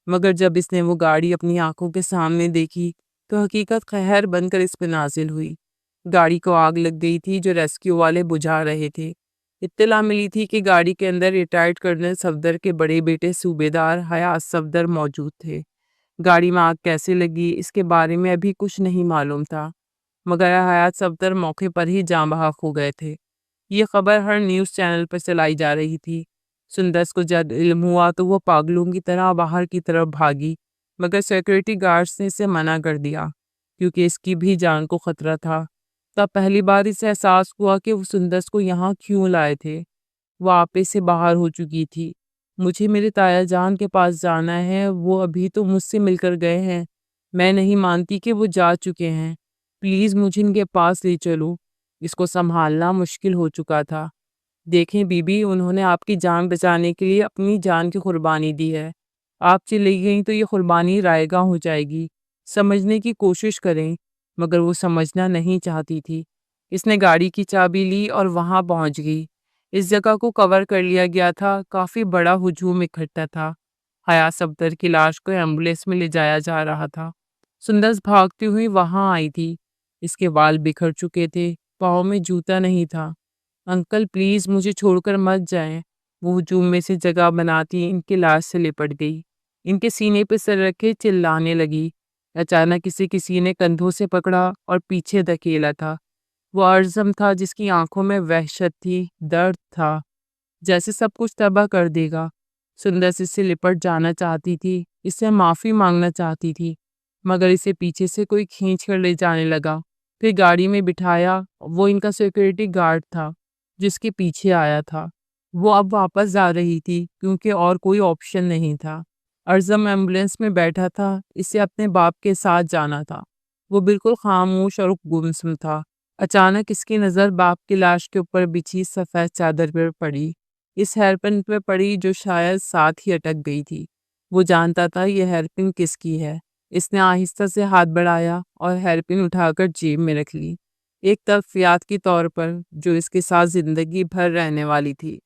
مگر جب اس نے وہ گاڑی اپنی آنکھوں کے سامنے دیکھی تو حقیقت قہر بن کر اس پہ نازل ہوئی۔ گاڑی کو آگ لگ گئی تھی جو ریسکیو والے بجھا رہے تھے۔ اطلاع ملی تھی کہ گاڑی کے اندر ریٹائرڈ کرنل صفدر کے بڑے بیٹے صوبیدار حیات صفدر موجود تھے۔ گاڑی میں آگ کیسے لگی اس کے بارے میں ابھی کچھ نہیں معلوم تھا، مگر حیات صفدر موقع پر ہی جاں بحق ہو گئے تھے۔ یہ خبر ہر نیوز چینل پر چلائی جا رہی تھی۔ سندس کو جب علم ہوا تو وہ پاگلوں کی طرح باہر کی طرف بھاگی، مگر سیکورٹی گارڈز نے اسے منع کر دیا کیونکہ اس کی بھی جان کو خطرہ تھا۔ تب پہلی بار اسے احساس ہوا کہ وہ سندس کو یہاں کیوں لائے تھے۔ وہ آپے سے باہر ہو چکی تھی۔ مجھے میرے تایا جان کے پاس جانا ہے، وہ ابھی تو مجھ سے مل کر گئے ہیں۔ میں نہیں مانتی کہ وہ جا چکے ہیں۔ پلیز مجھے ان کے پاس لے چلو۔ اس کو سنبھالنا مشکل ہو چکا تھا۔ دیکھیں بی بی، انہوں نے آپ کی جان بچانے کے لیے اپنی جان کی قربانی دی ہے۔ آپ چلی گئیں تو یہ قربانی رائیگاں ہو جائے گی۔ سمجھنے کی کوشش کریں۔ مگر وہ سمجھنا نہیں چاہتی تھی۔ اس نے گاڑی کی چابی لی اور وہاں پہنچ گئی۔ اس جگہ کو کور کر لیا گیا تھا، کافی بڑا ہجوم اکٹھا تھا۔ حیات صفدر کی لاش کو ایمبولینس میں لے جایا جا رہا تھا۔ سندس بھاگتی ہوئی وہاں آئی تھی۔ اس کے بال بکھر چکے تھے، پاؤں میں جوتا نہیں تھا۔ انکل پلیز مجھے چھوڑ کر مت جائیں۔ وہ ہجوم میں سے جگہ بناتی ان کی لاش سے لپٹ گئی۔ ان کے سینے پہ سر رکھے چلانے لگی۔ اچانک کسی نے کندھوں سے پکڑا اور پیچھے دھکیلا تھا۔ وہ ارزم تھا جس کی آنکھوں میں وحشت تھی، درد تھا، جیسے سب کچھ تباہ کر دے گا۔ سندس اس سے لپٹ جانا چاہتی تھی، اس سے معافی مانگنا چاہتی تھی، مگر اسے پیچھے سے کوئی کھینچ کر لے جانے لگا۔ پھر گاڑی میں بٹھایا۔ وہ ان کا سیکورٹی گارڈ تھا جس کے پیچھے آیا تھا۔ وہ اب واپس جا رہی تھی کیونکہ اور کوئی آپشن نہیں تھا۔ ارزم ایمبولینس میں بیٹھا تھا، اسے اپنے باپ کے ساتھ جانا تھا۔ وہ بالکل خاموش اور گمسم تھا۔ اچانک اس کی نظر باپ کی لاش کے اوپر بچھی سفید چادر پر پڑی، اس ہیئر پن پہ پڑی جو شاید ساتھ ہی اٹک گئی تھی۔ وہ جانتا تھا یہ ہیئر پن کس کی ہے۔ اس نے آہستہ سے ہاتھ بڑھایا اور ہیئر پن اٹھا کر جیب میں رکھ لی، ایک تحفظات کے طور پر جو اس کے ساتھ زندگی بھر رہنے والی تھی۔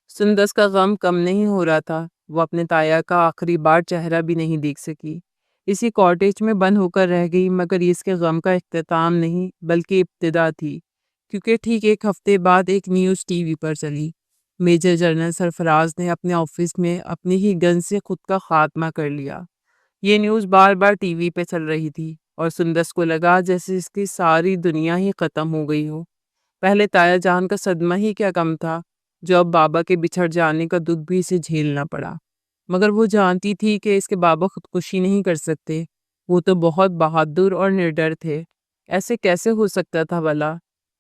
سندس کا غم کم نہیں ہو رہا تھا۔ وہ اپنے تایا کا آخری بار چہرہ بھی نہیں دیکھ سکی۔ اسی کاٹیج میں بند ہو کر رہ گئی، مگر یہ اس کے غم کا اختتام نہیں بلکہ ابتدا تھی، کیونکہ ٹھیک ایک ہفتے بعد ایک نیوز ٹی وی پر چلی۔ میجر جنرل سرفراز نے اپنے آفس میں اپنی ہی گن سے خود کا خاتمہ کر لیا۔ یہ نیوز بار بار ٹی وی پہ چل رہی تھی اور سندس کو لگا جیسے اس کی ساری دنیا ہی ختم ہو گئی ہو۔ پہلے تایا جان کا صدمہ ہی کیا کم تھا، جو اب بابا کے بچھڑ جانے کا دکھ بھی اسے جھیلنا پڑا، مگر وہ جانتی تھی کہ اس کے بابا خودکشی نہیں کر سکتے۔ وہ تو بہت بہادر اور نڈر تھے، ایسے کیسے ہو سکتا تھا بھلا؟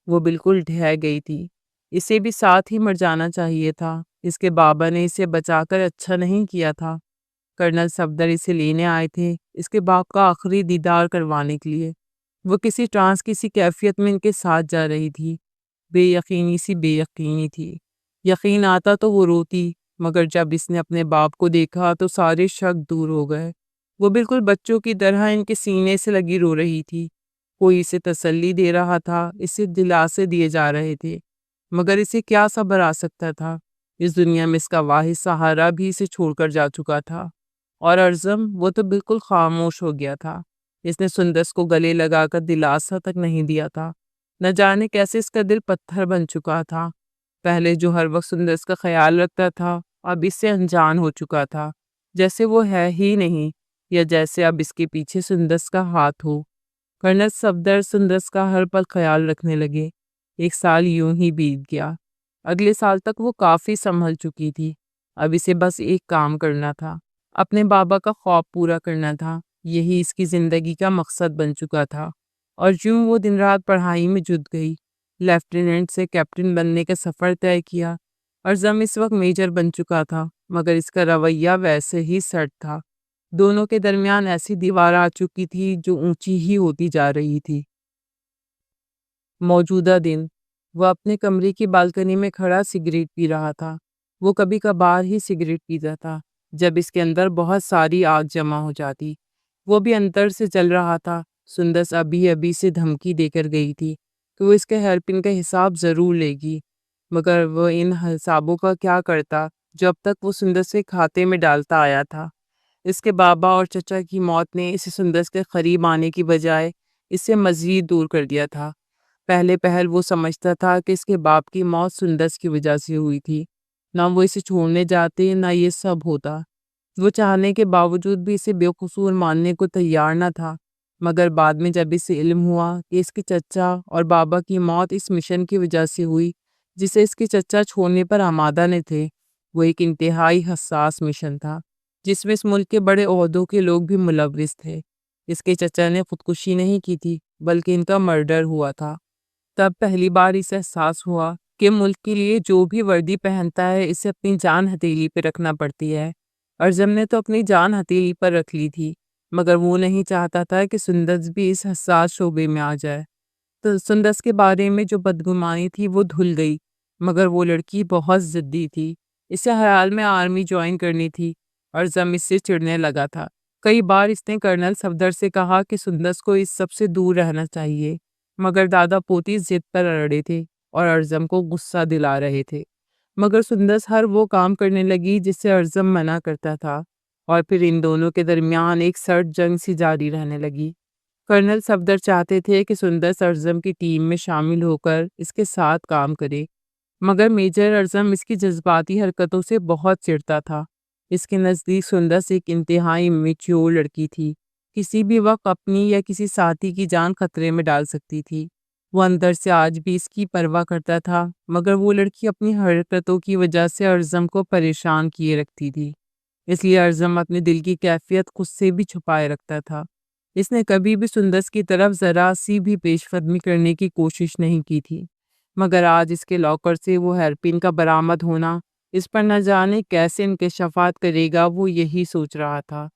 وہ بالکل ڈھہ گئی تھی، اسے بھی ساتھ ہی مر جانا چاہیے تھا۔ اس کے بابا نے اسے بچا کر اچھا نہیں کیا تھا۔ کرنل صفدر اسے لینے آئے تھے، اس کے باپ کا آخری دیدار کروانے کے لیے۔ وہ کسی ٹرانس کی سی کیفیت میں ان کے ساتھ جا رہی تھی، بے یقینی تھی۔ یقین آتا تو وہ روتی، مگر جب اس نے اپنے باپ کو دیکھا تو سارے شک دور ہو گئے۔ وہ بالکل بچوں کی طرح ان کے سینے سے لگی رو رہی تھی۔ کوئی اسے تسلی دے رہا تھا، اسے دلاسے دیے جا رہے تھے، مگر اسے کیا صبر آ سکتا تھا؟ اس دنیا میں اس کا واحد سہارا بھی اسے چھوڑ کر جا چکا تھا۔ اور ارزم، وہ تو بالکل خاموش ہو گیا تھا۔ اس نے سندس کو گلے لگا کر دلاسا تک نہیں دیا تھا۔ نہ جانے کیسے اس کا دل پتھر بن چکا تھا۔ پہلے جو ہر وقت سندس کا خیال رکھتا تھا، اب اس سے انجان ہو چکا تھا، جیسے وہ ہے ہی نہیں، یا جیسے اب اس کے پیچھے سندس کا ہاتھ ہو۔ کرنل صفدر سندس کا ہر پل خیال رکھنے لگے۔ ایک سال یوں ہی بیت گیا۔ اگلے سال تک وہ کافی سنبھل چکی تھی۔ اب اسے بس ایک کام کرنا تھا، اپنے بابا کا خواب پورا کرنا تھا۔ یہی اس کی زندگی کا مقصد بن چکا تھا، اور یوں وہ دن رات پڑھائی میں جٹ گئی۔ لیفٹیننٹ سے کیپٹن بننے کا سفر طے کیا۔ ارزم اس وقت میجر بن چکا تھا، مگر اس کا رویہ ویسے ہی سرد تھا۔ دونوں کے درمیان ایسی دیوار آ چکی تھی جو اونچی ہی ہوتی جا رہی تھی۔ موجودہ دن وہ اپنے کمرے کی بالکنی میں کھڑا سگریٹ پی رہا تھا۔ وہ کبھی کبھار ہی سگریٹ پیتا تھا جب اس کے اندر بہت ساری آگ جمع ہو جاتی۔ وہ بھی اندر سے جل رہا تھا۔ سندس ابھی سے دھمکی دے کر گئی تھی کہ وہ اس کے ہیئر پن کا حساب ضرور لے گی، مگر وہ ان حسابوں کا کیا کرتا جو اب تک وہ سندس کے کھاتے میں ڈالتا آیا تھا۔ اس کے بابا اور چچا کی موت نے اسے سندس کے قریب آنے کی بجائے اس سے مزید دور کر دیا تھا۔ پہلے پہل وہ سمجھتا تھا کہ اس کے باپ کی موت سندس کی وجہ سے ہوئی تھی، نہ وہ اسے چھوڑنے جاتے نہ یہ سب ہوتا۔ وہ چاہنے کے باوجود بھی اسے بے قصور ماننے کو تیار نہ تھا، مگر بعد میں جب اسے علم ہوا کہ اس کے چچا اور بابا کی موت اس مشن کی وجہ سے ہوئی جسے اس کے چچا چھوڑنے پر آمادہ نہ تھے، وہ ایک انتہائی حساس مشن تھا جس میں اس ملک کے بڑے عہدوں کے لوگ بھی ملوث تھے۔ اس کے چچا نے خودکشی نہیں کی تھی بلکہ ان کا مرڈر ہوا تھا۔ تب پہلی بار اسے احساس ہوا کہ ملک کے لیے جو بھی وردی پہنتا ہے اسے اپنی جان ہتھیلی پہ رکھنا پڑتی ہے۔ ارزم نے تو اپنی جان ہتھیلی پر رکھ لی تھی، مگر وہ نہیں چاہتا تھا کہ سندس بھی اس حساس شعبے میں آ جائے۔ تو سندس کے بارے میں جو بدگمانی تھی وہ دھل گئی، مگر وہ لڑکی بہت ضدی تھی۔ اسے ہر حال میں آرمی جوائن کرنی تھی۔ ارزم اس سے چڑھنے لگا تھا۔ کئی بار اس نے کرنل صفدر سے کہا کہ سندس کو اس سب سے دور رہنا چاہیے، مگر دادا پوتی ضد پر اڑے تھے اور ارزم کو غصہ دلا رہے تھے۔ مگر سندس ہر وہ کام کرنے لگی جس سے ارزم منع کرتا تھا، اور پھر ان دونوں کے درمیان ایک سرد جنگ سی جاری رہنے لگی۔ کرنل صفدر چاہتے تھے کہ سندس ارزم کی ٹیم میں شامل ہو کر اس کے ساتھ کام کرے، مگر میجر ارزم اس کی جذباتی حرکتوں سے بہت چڑھتا تھا۔ اس کے نزدیک سندس ایک انتہائی میچور لڑکی تھی، کسی بھی وقت اپنی یا کسی ساتھی کی جان خطرے میں ڈال سکتی تھی۔ وہ اندر سے آج بھی اس کی پرواہ کرتا تھا، مگر وہ لڑکی اپنی حرکتوں کی وجہ سے ارزم کو پریشان کیے رکھتی تھی، اس لیے ارزم اپنے دل کی کیفیت خود سے بھی چھپائے رکھتا تھا۔ اس نے کبھی بھی سندس کی طرف ذرا سی بھی پیش قدمی کرنے کی کوشش نہیں کی تھی، مگر آج اس کے لاکر سے وہ ہیئر پن کا برآمد ہونا اس پر نہ جانے کیسے انکشافات کرے گا۔ وہ یہی سوچ رہا تھا۔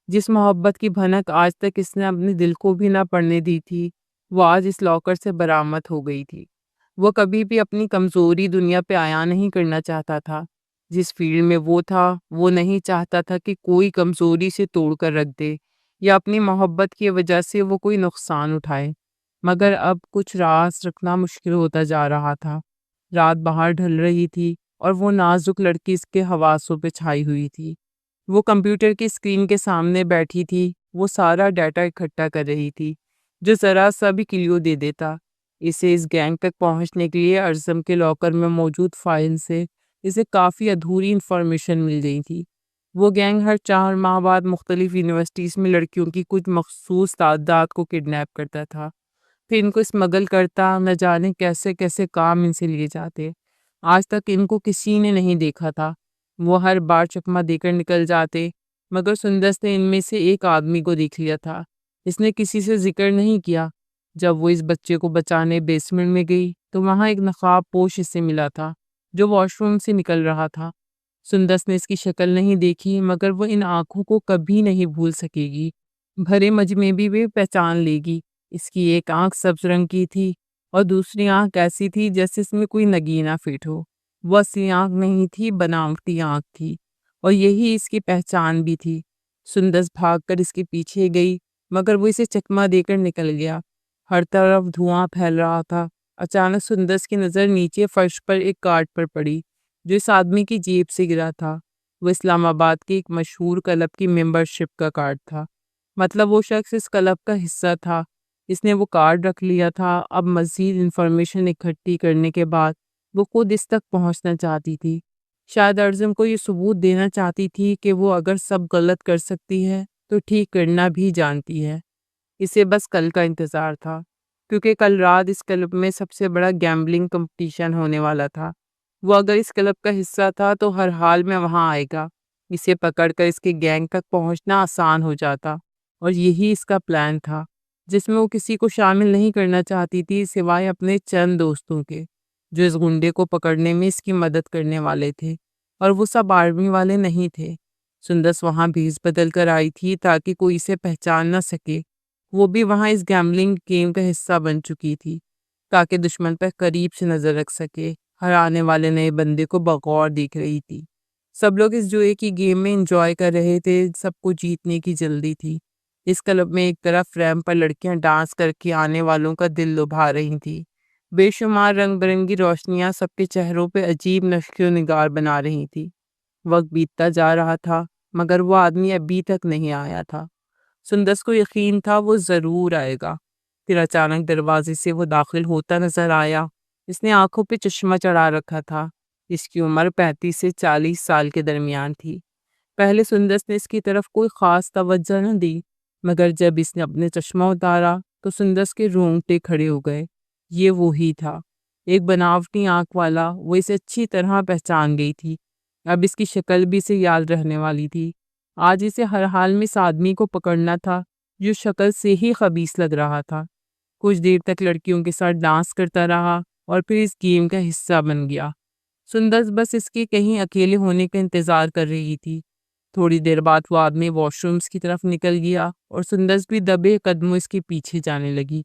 جس محبت کی بھنک آج تک اس نے اپنے دل کو بھی نہ پڑنے دی تھی، وہ آج اس لاکر سے برآمد ہو گئی تھی۔ وہ کبھی بھی اپنی کمزوری دنیا پہ عیاں نہیں کرنا چاہتا تھا۔ جس فیلڈ میں وہ تھا، وہ نہیں چاہتا تھا کہ کوئی کمزوری سے توڑ کر رکھ دے یا اپنی محبت کی وجہ سے وہ کوئی نقصان اٹھائے، مگر اب کچھ راز رکھنا مشکل ہوتا جا رہا تھا۔ رات باہر ڈھل رہی تھی اور وہ نازک لڑکی اس کے حواسوں پہ چھائی ہوئی تھی۔ وہ کمپیوٹر کی اسکرین کے سامنے بیٹھی تھی، وہ سارا ڈیٹا اکٹھا کر رہی تھی جو ذرا سا بھی کلیو دے دیتا۔ اسے اس گینگ تک پہنچنے کے لیے ارزم کے لاکر میں موجود فائل سے اسے کافی ادھوری انفارمیشن مل گئی تھی۔ وہ گینگ ہر 4 ماہ بعد مختلف یونیورسٹیز میں لڑکیوں کی کچھ مخصوص تعداد کو کڈنیپ کرتا تھا، پھر ان کو اسمگل کرتا، نہ جانے کیسے کیسے کام ان سے لیے جاتے۔ آج تک ان کو کسی نے نہیں دیکھا تھا، وہ ہر بار چکمہ دے کر نکل جاتے، مگر سندس نے ان میں سے ایک آدمی کو دیکھ لیا تھا۔ اس نے کسی سے ذکر نہیں کیا۔ جب وہ اس بچے کو بچانے بیسمنٹ میں گئی تو وہاں ایک نقاب پوش اسے ملا تھا جو واش روم سے نکل رہا تھا۔ سندس نے اس کی شکل نہیں دیکھی، مگر وہ ان آنکھوں کو کبھی نہیں بھول سکے گی۔ بھرے مجمع بھی وہ پہچان لے گی۔ اس کی ایک آنکھ سبز رنگ کی تھی اور دوسری آنکھ ایسی تھی جیسے اس میں کوئی نگینہ فٹ ہو۔ وہ اصلی آنکھ نہیں تھی، بناوٹی آنکھ تھی، اور یہی اس کی پہچان بھی تھی۔ سندس بھاگ کر اس کے پیچھے گئی، مگر وہ اسے چکمہ دے کر نکل گیا۔ ہر طرف دھواں پھیل رہا تھا۔ اچانک سندس کی نظر نیچے فرش پر ایک کارڈ پر پڑی جو اس آدمی کی جیب سے گرا تھا۔ وہ اسلام آباد کی ایک مشہور کلب کی ممبرشپ کا کارڈ تھا۔ مطلب وہ شخص اس کلب کا حصہ تھا۔ اس نے وہ کارڈ رکھ لیا تھا۔ اب مزید انفارمیشن اکٹھی کرنے کے بعد وہ خود اس تک پہنچنا چاہتی تھی۔ شاید ارزم کو یہ ثبوت دینا چاہتی تھی کہ وہ اگر سب غلط کر سکتی ہے تو ٹھیک کرنا بھی جانتی ہے۔ اسے بس کل کا انتظار تھا، کیونکہ کل رات اس کلب میں سب سے بڑا گیمبلنگ کمپٹیشن ہونے والا تھا۔ وہ اگر اس کلب کا حصہ تھا تو ہر حال میں وہاں آئے گا۔ اسے پکڑ کر اس کے گینگ تک پہنچنا آسان ہو جاتا، اور یہی اس کا پلان تھا جس میں وہ کسی کو شامل نہیں کرنا چاہتی تھی سوائے اپنے چند دوستوں کے جو اس گنڈے کو پکڑنے میں اس کی مدد کرنے والے تھے، اور وہ سب آرمی والے نہیں تھے۔ سندس وہاں بھیس بدل کر آئی تھی تاکہ کوئی اسے پہچان نہ سکے۔ وہ بھی وہاں اس گیمبلنگ گیم کا حصہ بن چکی تھی تاکہ دشمن پر قریب سے نظر رکھ سکے۔ ہر آنے والے نئے بندے کو بغور دیکھ رہی تھی۔ سب لوگ اس جوئے کی گیم میں انجوائے کر رہے تھے، سب کو جیتنے کی جلدی تھی۔ اس کلب میں ایک طرف ریمپ پر لڑکیاں ڈانس کر کے آنے والوں کا دل لبھا رہی تھیں۔ بے شمار رنگ برنگی روشنیاں سب کے چہروں پہ عجیب نقش و نگار بنا رہی تھی۔ وقت بیتتا جا رہا تھا، مگر وہ آدمی ابھی تک نہیں آیا تھا۔ سندس کو یقین تھا وہ ضرور آئے گا۔ پھر اچانک دروازے سے وہ داخل ہوتا نظر آیا۔ اس نے آنکھوں پہ چشمہ چڑھا رکھا تھا۔ اس کی عمر 35 سے 40 سال کے درمیان تھی۔ پہلے سندس نے اس کی طرف کوئی خاص توجہ نہ دی، مگر جب اس نے اپنے چشمہ اتارا تو سندس کے رونگٹے کھڑے ہو گئے۔ یہ وہی تھا، ایک بناوٹی آنکھ والا۔ وہ اسے اچھی طرح پہچان گئی تھی۔ اب اس کی شکل بھی اسے یاد رہنے والی تھی۔ آج اسے ہر حال میں اس آدمی کو پکڑنا تھا جو شکل سے ہی خبیث لگ رہا تھا۔ کچھ دیر تک لڑکیوں کے ساتھ ڈانس کرتا رہا اور پھر اس گیم کا حصہ بن گیا۔ سندس بس اس کے کہیں اکیلے ہونے کا انتظار کر رہی تھی۔ تھوڑی دیر بعد وہ آدمی واش رومز کی طرف نکل گیا اور سندس بھی دبے قدموں اس کے پیچھے جانے لگی۔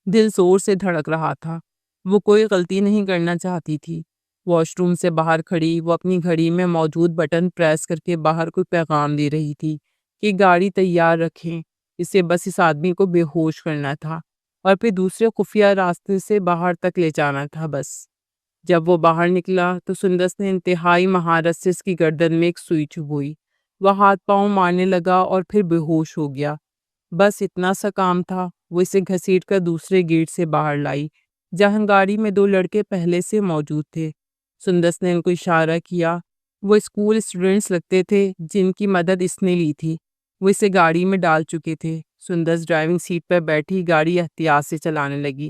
دل زور سے دھڑک رہا تھا۔ وہ کوئی غلطی نہیں کرنا چاہتی تھی۔ واش روم سے باہر کھڑی وہ اپنی گھڑی میں موجود بٹن پریس کر کے باہر کوئی پیغام دے رہی تھی کہ گاڑی تیار رکھیں۔ اسے بس اس آدمی کو بے ہوش کرنا تھا اور پھر دوسرے خفیہ راستے سے باہر تک لے جانا تھا بس۔ جب وہ باہر نکلا تو سندس نے انتہائی مہارت سے اس کی گردن میں ایک سوئی چبھوئی۔ وہ ہاتھ پاؤں مارنے لگا اور پھر بے ہوش ہو گیا۔ بس اتنا سا کام تھا۔ وہ اسے گھسیٹ کر دوسرے گیٹ سے باہر لائی جہاں گاڑی میں 2 لڑکے پہلے سے موجود تھے۔ سندس نے ان کو اشارہ کیا۔ وہ اسکول اسٹوڈنٹس لگتے تھے جن کی مدد اس نے لی تھی۔ وہ اسے گاڑی میں ڈال چکے تھے۔ سندس ڈرائیونگ سیٹ پر بیٹھی گاڑی احتیاط سے چلانے لگی۔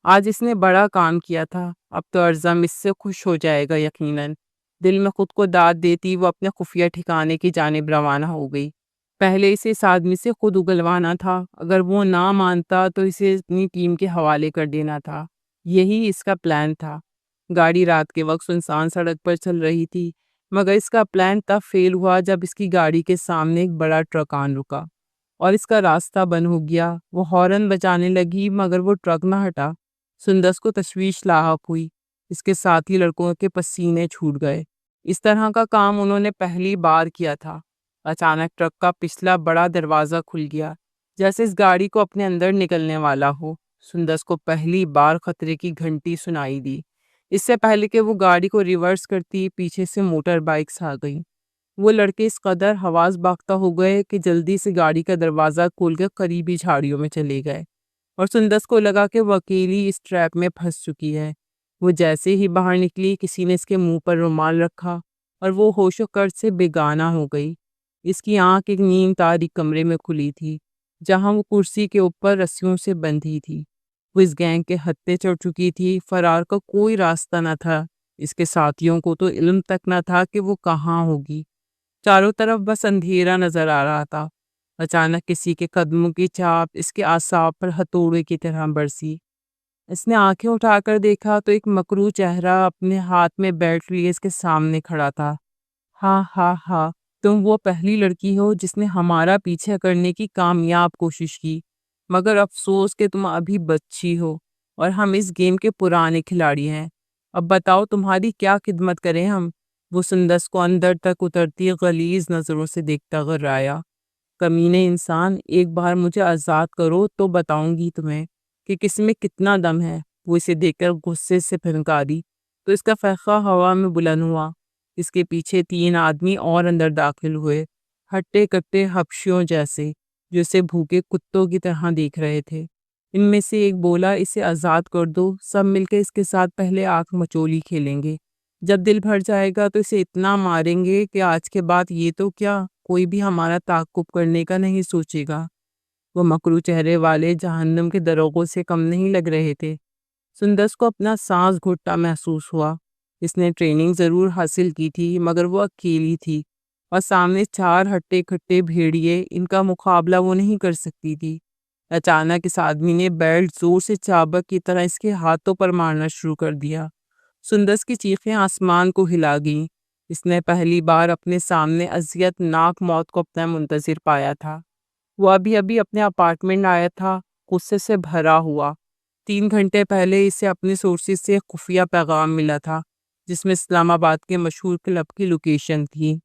آج اس نے بڑا کام کیا تھا۔ اب تو ارزم اس سے خوش ہو جائے گا یقیناً۔ دل میں خود کو داد دیتی وہ اپنے خفیہ ٹھکانے کی جانب روانہ ہو گئی۔ پہلے اسے اس آدمی سے خود اگلوانا تھا۔ اگر وہ نہ مانتا تو اسے اپنی ٹیم کے حوالے کر دینا تھا۔ یہی اس کا پلان تھا۔ گاڑی رات کے وقت سنسان سڑک پر چل رہی تھی، مگر اس کا پلان تب فیل ہوا جب اس کی گاڑی کے سامنے ایک بڑا ٹرک آن رکا اور اس کا راستہ بند ہو گیا۔ وہ ہارن بجانے لگی مگر وہ ٹرک نہ ہٹا۔ سندس کو تشویش لاحق ہوئی۔ اس کے ساتھی لڑکوں کے پسینے چھوٹ گئے۔ اس طرح کا کام انہوں نے پہلی بار کیا تھا۔ اچانک ٹرک کا پچھلا بڑا دروازہ کھل گیا جیسے اس گاڑی کو اپنے اندر نکلنے والا ہو۔ سندس کو پہلی بار خطرے کی گھنٹی سنائی دی۔ اس سے پہلے کہ وہ گاڑی کو ریورس کرتی پیچھے سے موٹر بائکس آ گئیں۔ وہ لڑکے اس قدر حواس باختہ ہو گئے کہ جلدی سے گاڑی کا دروازہ کھول کر قریبی جھاڑیوں میں چلے گئے، اور سندس کو لگا کہ وہ اکیلی اس ٹریپ میں پھنس چکی ہے۔ وہ جیسے ہی باہر نکلی، کسی نے اس کے منہ پر رومال رکھا اور وہ ہوش و خرچ سے بیگانہ ہو گئی۔ اس کی آنکھ ایک نیم تاریک کمرے میں کھلی تھی، جہاں وہ کرسی کے اوپر رسیوں سے بندھی تھی۔ وہ اس گینگ کے ہتھے چڑھ چکی تھی، فرار کا کوئی راستہ نہ تھا۔ اس کے ساتھیوں کو تو علم تک نہ تھا کہ وہ کہاں ہوگی۔ چاروں طرف بس اندھیرا نظر آ رہا تھا۔ اچانک کسی کے قدموں کی چاپ اس کے اعصاب پر ہتھوڑے کی طرح برسی۔ اس نے آنکھیں اٹھا کر دیکھا تو ایک مکروہ چہرہ اپنے ہاتھ میں بیلٹ لیے اس کے سامنے کھڑا تھا۔ ہاں ہاں ہاں، تم وہ پہلی لڑکی ہو جس نے ہمارا پیچھا کرنے کی کامیاب کوشش کی، مگر افسوس کہ تم ابھی بچی ہو اور ہم اس گیم کے پرانے کھلاڑی ہیں۔ اب بتاؤ تمہاری کیا خدمت کریں ہم؟ وہ سندس کو اندر تک اترتی غلیظ نظروں سے دیکھتا غرایا۔ کمینے انسان، ایک بار مجھے آزاد کرو تو بتاؤں گی تمہیں کہ کس میں کتنا دم ہے۔ وہ اسے دیکھ کر غصے سے پھنکاری تو اس کا فیخہ ہوا میں بلند ہوا۔ اس کے پیچھے 3 آدمی اور اندر داخل ہوئے، ہٹے کٹے حبشیوں جیسے، جو اسے بھوکے کتوں کی طرح دیکھ رہے تھے۔ ان میں سے ایک بولا، اسے آزاد کر دو، سب مل کے اس کے ساتھ پہلے آنکھ مچولی کھیلیں گے۔ جب دل بھر جائے گا تو اسے اتنا ماریں گے کہ آج کے بعد یہ تو کیا، کوئی بھی ہمارا تعاقب کرنے کا نہیں سوچے گا۔ وہ مکروہ چہرے والے جہنم کے دروغوں سے کم نہیں لگ رہے تھے۔ سندس کو اپنا سانس گھٹتا محسوس ہوا۔ اس نے ٹریننگ ضرور حاصل کی تھی، مگر وہ اکیلی تھی اور سامنے 4 ہٹے کھٹے بھیڑیے، ان کا مقابلہ وہ نہیں کر سکتی تھی۔ اچانک اس آدمی نے بیلٹ زور سے چابک کی طرح اس کے ہاتھوں پر مارنا شروع کر دیا۔ سندس کی چیخیں آسمان کو ہلا گئیں۔ اس نے پہلی بار اپنے سامنے اذیت ناک موت کو اپنا منتظر پایا تھا۔ وہ ابھی ابھی اپنے اپارٹمنٹ آیا تھا، غصے سے بھرا ہوا۔ 3 گھنٹے پہلے اسے اپنے سورسز سے ایک خفیہ پیغام ملا تھا، جس میں اسلام آباد کے مشہور کلب کی لوکیشن تھی۔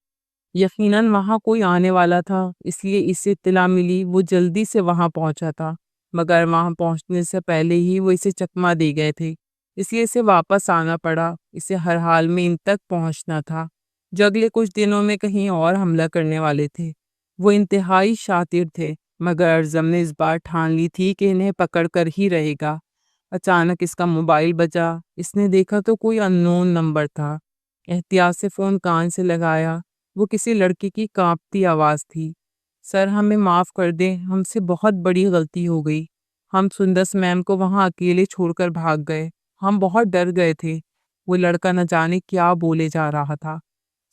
یقیناً وہاں کوئی آنے والا تھا، اس لیے اسے اطلاع ملی۔ وہ جلدی سے وہاں پہنچا تھا، مگر وہاں پہنچنے سے پہلے ہی وہ اسے چکما دے گئے تھے، اس لیے اسے واپس آنا پڑا۔ اسے ہر حال میں ان تک پہنچنا تھا، جو اگلے کچھ دنوں میں کہیں اور حملہ کرنے والے تھے۔ وہ انتہائی شاطر تھے، مگر ارزم نے اس بار ٹھان لی تھی کہ انہیں پکڑ کر ہی رہے گا۔ اچانک اس کا موبائل بجا۔ اس نے دیکھا تو کوئی اننون نمبر تھا۔ احتیاط سے فون کان سے لگایا۔ وہ کسی لڑکی کی کانپتی آواز تھی۔ سر، ہمیں معاف کر دیں، ہم سے بہت بڑی غلطی ہو گئی۔ ہم سندس میم کو وہاں اکیلے چھوڑ کر بھاگ گئے۔ ہم بہت ڈر گئے تھے۔ وہ لڑکا نہ جانے کیا بولے جا رہا تھا۔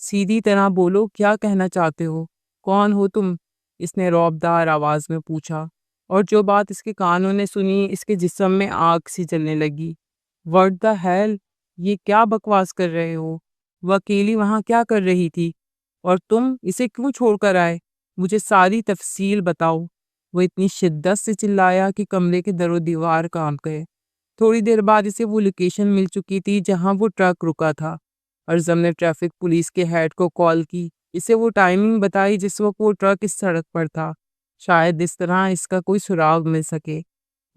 سیدھی طرح بولو، کیا کہنا چاہتے ہو؟ کون ہو تم؟ اس نے رعبدار آواز میں پوچھا، اور جو بات اس کے کانوں نے سنی، اس کے جسم میں آگ سی جلنے لگی۔ What the hell؟ یہ کیا بکواس کر رہے ہو؟ وہ اکیلی وہاں کیا کر رہی تھی؟ اور تم اسے کیوں چھوڑ کر آئے؟ مجھے ساری تفصیل بتاؤ۔ وہ اتنی شدت سے چلایا کہ کمرے کے در و دیوار کانپ گئے۔ تھوڑی دیر بعد اسے وہ لوکیشن مل چکی تھی جہاں وہ ٹرک رکا تھا۔ ارزم نے ٹریفک پولیس کے ہیڈ کو کال کی، اسے وہ ٹائمنگ بتائی جس وقت وہ ٹرک اس سڑک پر تھا۔ شاید اس طرح اس کا کوئی سراغ مل سکے۔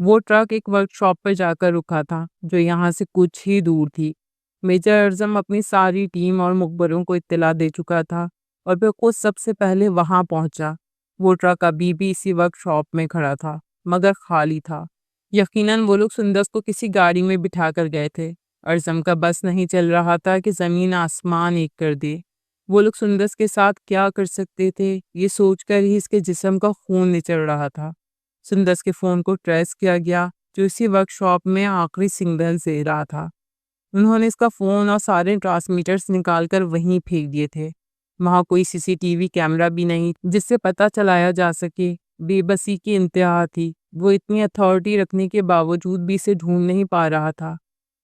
وہ ٹرک ایک ورک شاپ پر جا کر رکا تھا، جو یہاں سے کچھ ہی دور تھی۔ میجر ارزم اپنی ساری ٹیم اور مخبروں کو اطلاع دے چکا تھا، اور پھر خود سب سے پہلے وہاں پہنچا۔ وہ ٹرک ابھی بھی اسی ورک شاپ میں کھڑا تھا، مگر خالی تھا۔ یقیناً وہ لوگ سندس کو کسی گاڑی میں بٹھا کر گئے تھے۔ ارزم کا بس نہیں چل رہا تھا کہ زمین آسمان ایک کر دے۔ وہ لوگ سندس کے ساتھ کیا کر سکتے تھے، یہ سوچ کر ہی اس کے جسم کا خون نچل رہا تھا۔ سندس کے فون کو ٹریس کیا گیا، جو اسی ورک شاپ میں آخری سگنل دے رہا تھا۔ انہوں نے اس کا فون اور سارے ٹرانسمیٹرز نکال کر وہیں پھینک دیے تھے۔ وہاں کوئی CCTV کیمرہ بھی نہیں جس سے پتہ چلایا جا سکے۔ بے بسی کی انتہا تھی۔ وہ اتنی اتھارٹی رکھنے کے باوجود بھی اسے ڈھونڈ نہیں پا رہا تھا،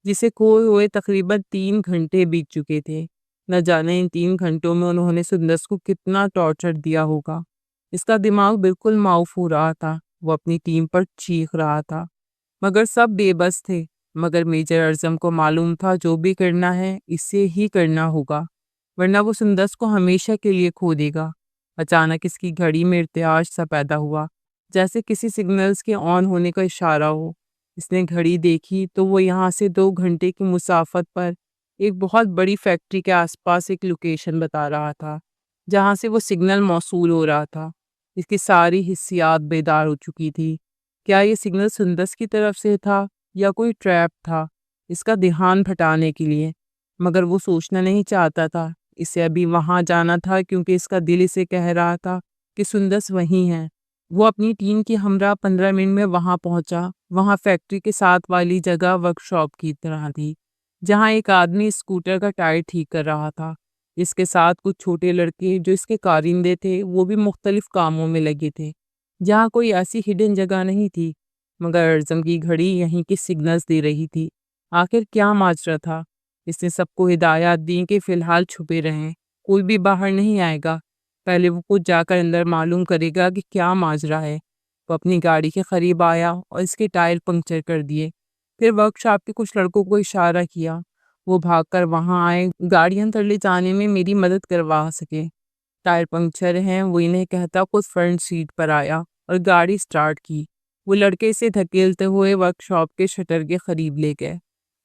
جسے کھوئے ہوئے تقریباً 3 گھنٹے بیت چکے تھے۔ نہ جانے ان 3 گھنٹوں میں انہوں نے سندس کو کتنا ٹارچر دیا ہوگا۔ اس کا دماغ بالکل معاف ہو رہا تھا۔ وہ اپنی ٹیم پر چیخ رہا تھا، مگر سب بے بس تھے۔ مگر میجر ارزم کو معلوم تھا جو بھی کرنا ہے اسے ہی کرنا ہوگا، ورنہ وہ سندس کو ہمیشہ کے لیے کھو دے گا۔ اچانک اس کی گھڑی میں ارتعاش سا پیدا ہوا، جیسے کسی سگنلز کے آن ہونے کا اشارہ ہو۔ اس نے گھڑی دیکھی تو وہ یہاں سے 2 گھنٹے کی مسافت پر ایک بہت بڑی فیکٹری کے آس پاس ایک لوکیشن بتا رہا تھا۔ جہاں سے وہ سگنل موصول ہو رہا تھا۔ اس کی ساری حسیات بیدار ہو چکی تھی۔ کیا یہ سگنل سندس کی طرف سے تھا یا کوئی ٹریپ تھا اس کا دھیان بھٹانے کے لیے؟ مگر وہ سوچنا نہیں چاہتا تھا۔ اسے ابھی وہاں جانا تھا کیونکہ اس کا دل اسے کہہ رہا تھا کہ سندس وہیں ہے۔ وہ اپنی ٹیم کی ہمراہ 15 منٹ میں وہاں پہنچا۔ وہاں فیکٹری کے ساتھ والی جگہ ورک شاپ کی طرح تھی، جہاں ایک آدمی اسکوٹر کا ٹائر ٹھیک کر رہا تھا۔ اس کے ساتھ کچھ چھوٹے لڑکے جو اس کے کارندے تھے، وہ بھی مختلف کاموں میں لگے تھے۔ جہاں کوئی ایسی ہڈن جگہ نہیں تھی، مگر اعظم کی گھڑی یہیں کی سگنلز دے رہی تھی۔ آخر کیا ماجرا تھا؟ اس نے سب کو ہدایات دی کہ فی الحال چھپے رہیں، کوئی بھی باہر نہیں آئے گا۔ پہلے وہ خود جا کر اندر معلوم کرے گا کہ کیا ماجرا ہے۔ وہ اپنی گاڑی کے قریب آیا اور اس کے ٹائر پنکچر کر دیے۔ پھر ورک شاپ کے کچھ لڑکوں کو اشارہ کیا۔ وہ بھاگ کر وہاں آئے، گاڑی اندر لے جانے میں میری مدد کروا سکے۔ ٹائر پنکچر ہیں، وہ انہیں کہتا خود فرنٹ سیٹ پر آیا اور گاڑی سٹارٹ کی۔ وہ لڑکے اسے دھکیلتے ہوئے ورک شاپ کے شٹر کے قریب لے گئے۔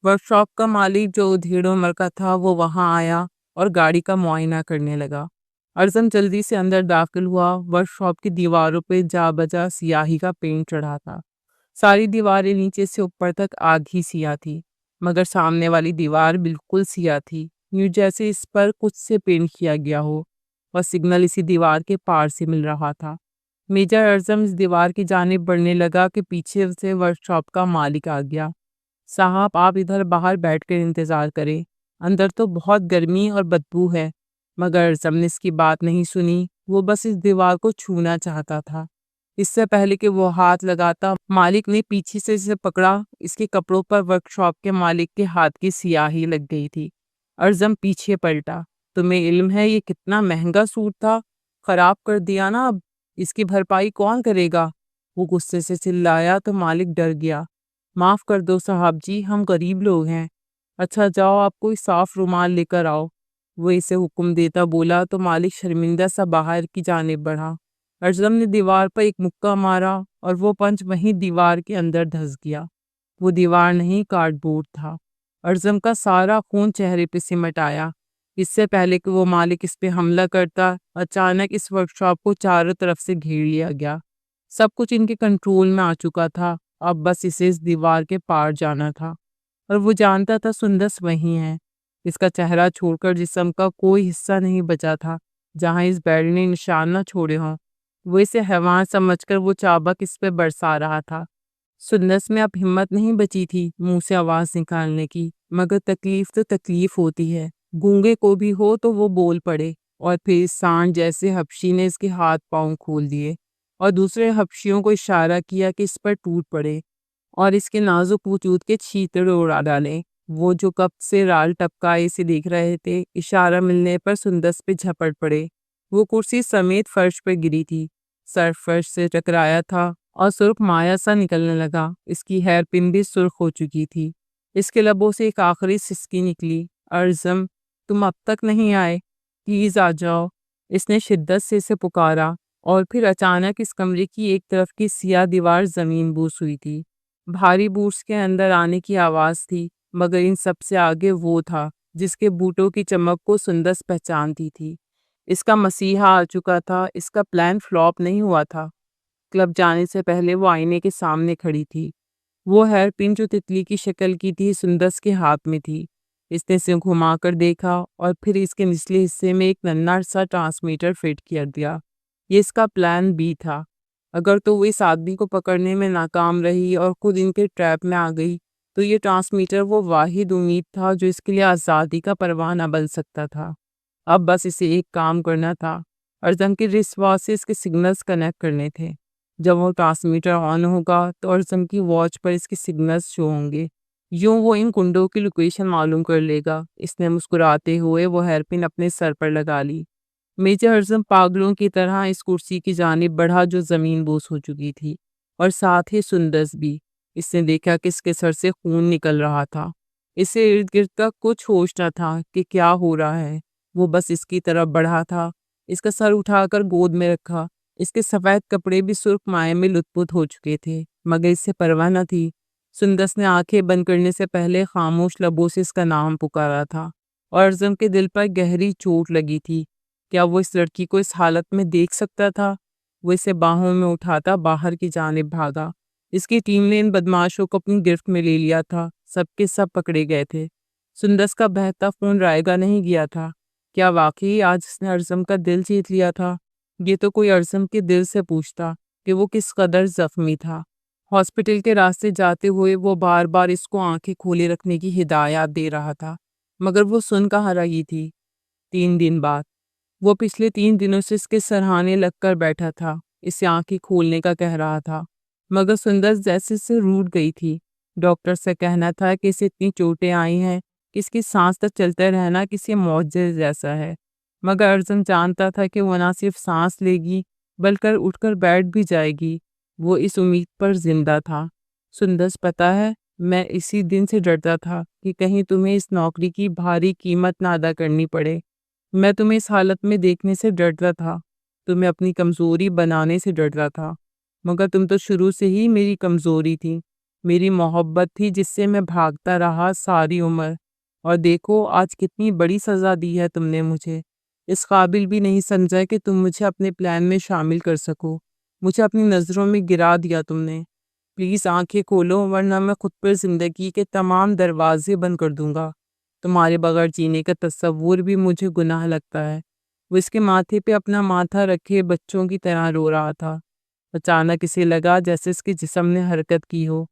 ورک شاپ کا مالک جو ادھیڑ عمر کا تھا، وہ وہاں آیا اور گاڑی کا معائنہ کرنے لگا۔ اعظم جلدی سے اندر داخل ہوا۔ ورک شاپ کی دیواروں پہ جا بجا سیاہی کا پینٹ چڑھا تھا۔ ساری دیواریں نیچے سے اوپر تک آگ ہی سیاہ تھی، مگر سامنے والی دیوار بالکل سیاہ تھی، یوں جیسے اس پر کچھ سے پینٹ کیا گیا ہو، اور سگنل اسی دیوار کے پار سے مل رہا تھا۔ میجر اعظم اس دیوار کی جانب بڑھنے لگا کہ پیچھے سے ورک شاپ کا مالک آ گیا۔ صاحب، آپ ادھر باہر بیٹھ کر انتظار کریں، اندر تو بہت گرمی اور بدبو ہے۔ مگر اعظم نے اس کی بات نہیں سنی۔ وہ بس اس دیوار کو چھونا چاہتا تھا۔ اس سے پہلے کہ وہ ہاتھ لگاتا، مالک نے پیچھے سے اسے پکڑا۔ اس کے کپڑوں پر ورک شاپ کے مالک کے ہاتھ کی سیاہی لگ گئی تھی۔ اعظم پیچھے پلٹا۔ تمہیں علم ہے یہ کتنا مہنگا سوٹ تھا؟ خراب کر دیا نا، اب اس کی بھرپائی کون کرے گا؟ وہ غصے سے چلایا تو مالک ڈر گیا۔ معاف کر دو صاحب جی، ہم غریب لوگ ہیں۔ اچھا جاؤ، آپ کوئی صاف رومال لے کر آؤ، وہ اسے حکم دیتا بولا تو مالک شرمندہ سا باہر کی جانب بڑھا۔ اعظم نے دیوار پر ایک مکہ مارا اور وہ پنچ وہیں دیوار کے اندر دھس گیا۔ وہ دیوار نہیں، کارڈ بورڈ تھا۔ اعظم کا سارا خون چہرے پہ سمٹ آیا۔ اس سے پہلے کہ وہ مالک اس پہ حملہ کرتا، اچانک اس ورک شاپ کو چاروں طرف سے گھیر لیا گیا۔ سب کچھ ان کے کنٹرول میں آ چکا تھا، اب بس اسے اس دیوار کے پار جانا تھا، اور وہ جانتا تھا سندس وہیں ہے۔ اس کا چہرہ چھوڑ کر جسم کا کوئی حصہ نہیں بچا تھا جہاں اس بیڑ نے نشان نہ چھوڑے ہوں۔ وہ اسے حیوان سمجھ کر وہ چابک اس پہ برسا رہا تھا۔ سندس میں اب ہمت نہیں بچی تھی منہ سے آواز نکالنے کی، مگر تکلیف تو تکلیف ہوتی ہے، گونگے کو بھی ہو تو وہ بول پڑے۔ اور پھر اس سانڈ جیسے حبشی نے اس کے ہاتھ پاؤں کھول دیے اور دوسرے حبشیوں کو اشارہ کیا کہ اس پر ٹوٹ پڑے اور اس کے نازک وجود کے چھیتڑے اڑا ڈالیں۔ وہ جو کب سے رال ٹپکائے سے دیکھ رہے تھے، اشارہ ملنے پر سندس پہ جھپٹ پڑے۔ وہ کرسی سمیت فرش پر گری تھی، سر فرش سے ٹکرایا تھا اور سرخ مایہ سا نکلنے لگا۔ اس کی ہیئر پن بھی سرخ ہو چکی تھی۔ اس کے لبوں سے ایک آخری سسکی نکلی۔ اعظم، تم اب تک نہیں آئے، پلیز آ جاؤ، اس نے شدت سے اسے پکارا۔ اور پھر اچانک اس کمرے کی ایک طرف کی سیاہ دیوار زمین بوس ہوئی تھی۔ بھاری بوٹس کے اندر آنے کی آواز تھی، مگر ان سب سے آگے وہ تھا جس کے بوٹوں کی چمک کو سندس پہچانتی تھی۔ اس کا مسیحا آ چکا تھا، اس کا پلان فلاپ نہیں ہوا تھا۔ کلب جانے سے پہلے وہ آئینے کے سامنے کھڑی تھی۔ وہ ہیئر پن جو تتلی کی شکل کی تھی سندس کے ہاتھ میں تھی۔ اس نے اسے گھما کر دیکھا اور پھر اس کے نچلے حصے میں ایک ننھا سا ٹرانسمیٹر فٹ کر دیا۔ یہ اس کا پلان بی تھا۔ اگر تو وہ اس آدمی کو پکڑنے میں ناکام رہی اور خود ان کے ٹریپ میں آ گئی، تو یہ ٹرانسمیٹر وہ واحد امید تھا جو اس کے لیے آزادی کا پروانہ بن سکتا تھا۔ اب بس اسے ایک کام کرنا تھا، اعظم کے رسٹ واچ سے اس کے سگنلز کنیکٹ کرنے تھے۔ جب وہ ٹرانسمیٹر آن ہوگا تو اعظم کی واچ پر اس کے سگنلز شو ہوں گے، یوں وہ ان کنڈوں کی لوکیشن معلوم کر لے گا۔ اس نے مسکراتے ہوئے وہ ہیئر پن اپنے سر پر لگا لی۔ میجر اعظم پاگلوں کی طرح اس کرسی کی جانب بڑھا جو زمین بوس ہو چکی تھی، اور ساتھ ہی سندس بھی۔ اس نے دیکھا کہ اس کے سر سے خون نکل رہا تھا۔ اسے ارد گرد کا کچھ ہوش نہ تھا کہ کیا ہو رہا ہے۔ وہ بس اس کی طرف بڑھا تھا، اس کا سر اٹھا کر گود میں رکھا۔ اس کے سفید کپڑے بھی سرخ مائع میں لت پت ہو چکے تھے، مگر اس سے پرواہ نہ تھی۔ سندس نے آنکھیں بند کرنے سے پہلے خاموش لبوں سے اس کا نام پکارا تھا، اور اعظم کے دل پر گہری چوٹ لگی تھی۔ کیا وہ اس لڑکی کو اس حالت میں دیکھ سکتا تھا؟ وہ اسے باہوں میں اٹھاتا باہر کی جانب بھاگا۔ اس کی ٹیم نے ان بدماشوں کو اپنی گرفت میں لے لیا تھا، سب کے سب پکڑے گئے تھے۔ سندس کا بہتا خون رائے گا نہیں گیا تھا۔ کیا واقعی آج اس نے ارزم کا دل جیت لیا تھا؟ یہ تو کوئی ارزم کے دل سے پوچھتا کہ وہ کس قدر زخمی تھا۔ ہاسپٹل کے راستے جاتے ہوئے وہ بار بار اس کو آنکھیں کھولے رکھنے کی ہدایات دے رہا تھا، مگر وہ سن کہاں رہی تھی۔ 3 دن بعد وہ پچھلے 3 دنوں سے اس کے سرہانے لگ کر بیٹھا تھا، اسے آنکھیں کھولنے کا کہہ رہا تھا، مگر سندس جیسے سے روٹھ گئی تھی۔ ڈاکٹر سے کہنا تھا کہ اسے اتنی چوٹیں آئی ہیں کہ اس کی سانس تک چلتے رہنا کسی معجزے جیسا ہے، مگر ارزم جانتا تھا کہ وہ نہ صرف سانس لے گی بلکہ اٹھ کر بیٹھ بھی جائے گی۔ وہ اس امید پر زندہ تھا۔ سندس، پتہ ہے، میں اسی دن سے ڈرتا تھا کہ کہیں تمہیں اس نوکری کی بھاری قیمت نہ ادا کرنی پڑے۔ میں تمہیں اس حالت میں دیکھنے سے ڈرتا تھا، تمہیں اپنی کمزوری بنانے سے ڈرتا تھا، مگر تم تو شروع سے ہی میری کمزوری تھی، میری محبت تھی جس سے میں بھاگتا رہا ساری عمر۔ اور دیکھو آج کتنی بڑی سزا دی ہے تم نے مجھے۔ اس قابل بھی نہیں سمجھا کہ تم مجھے اپنے پلان میں شامل کر سکو، مجھے اپنی نظروں میں گرا دیا تم نے۔ پلیز آنکھیں کھولو ورنہ میں خود پر زندگی کے تمام دروازے بند کر دوں گا۔ تمہارے بغیر جینے کا تصور بھی مجھے گناہ لگتا ہے۔ وہ اس کے ماتھے پہ اپنا ماتھا رکھے بچوں کی طرح رو رہا تھا۔ اچانک اسے لگا جیسے اس کے جسم نے حرکت کی ہو۔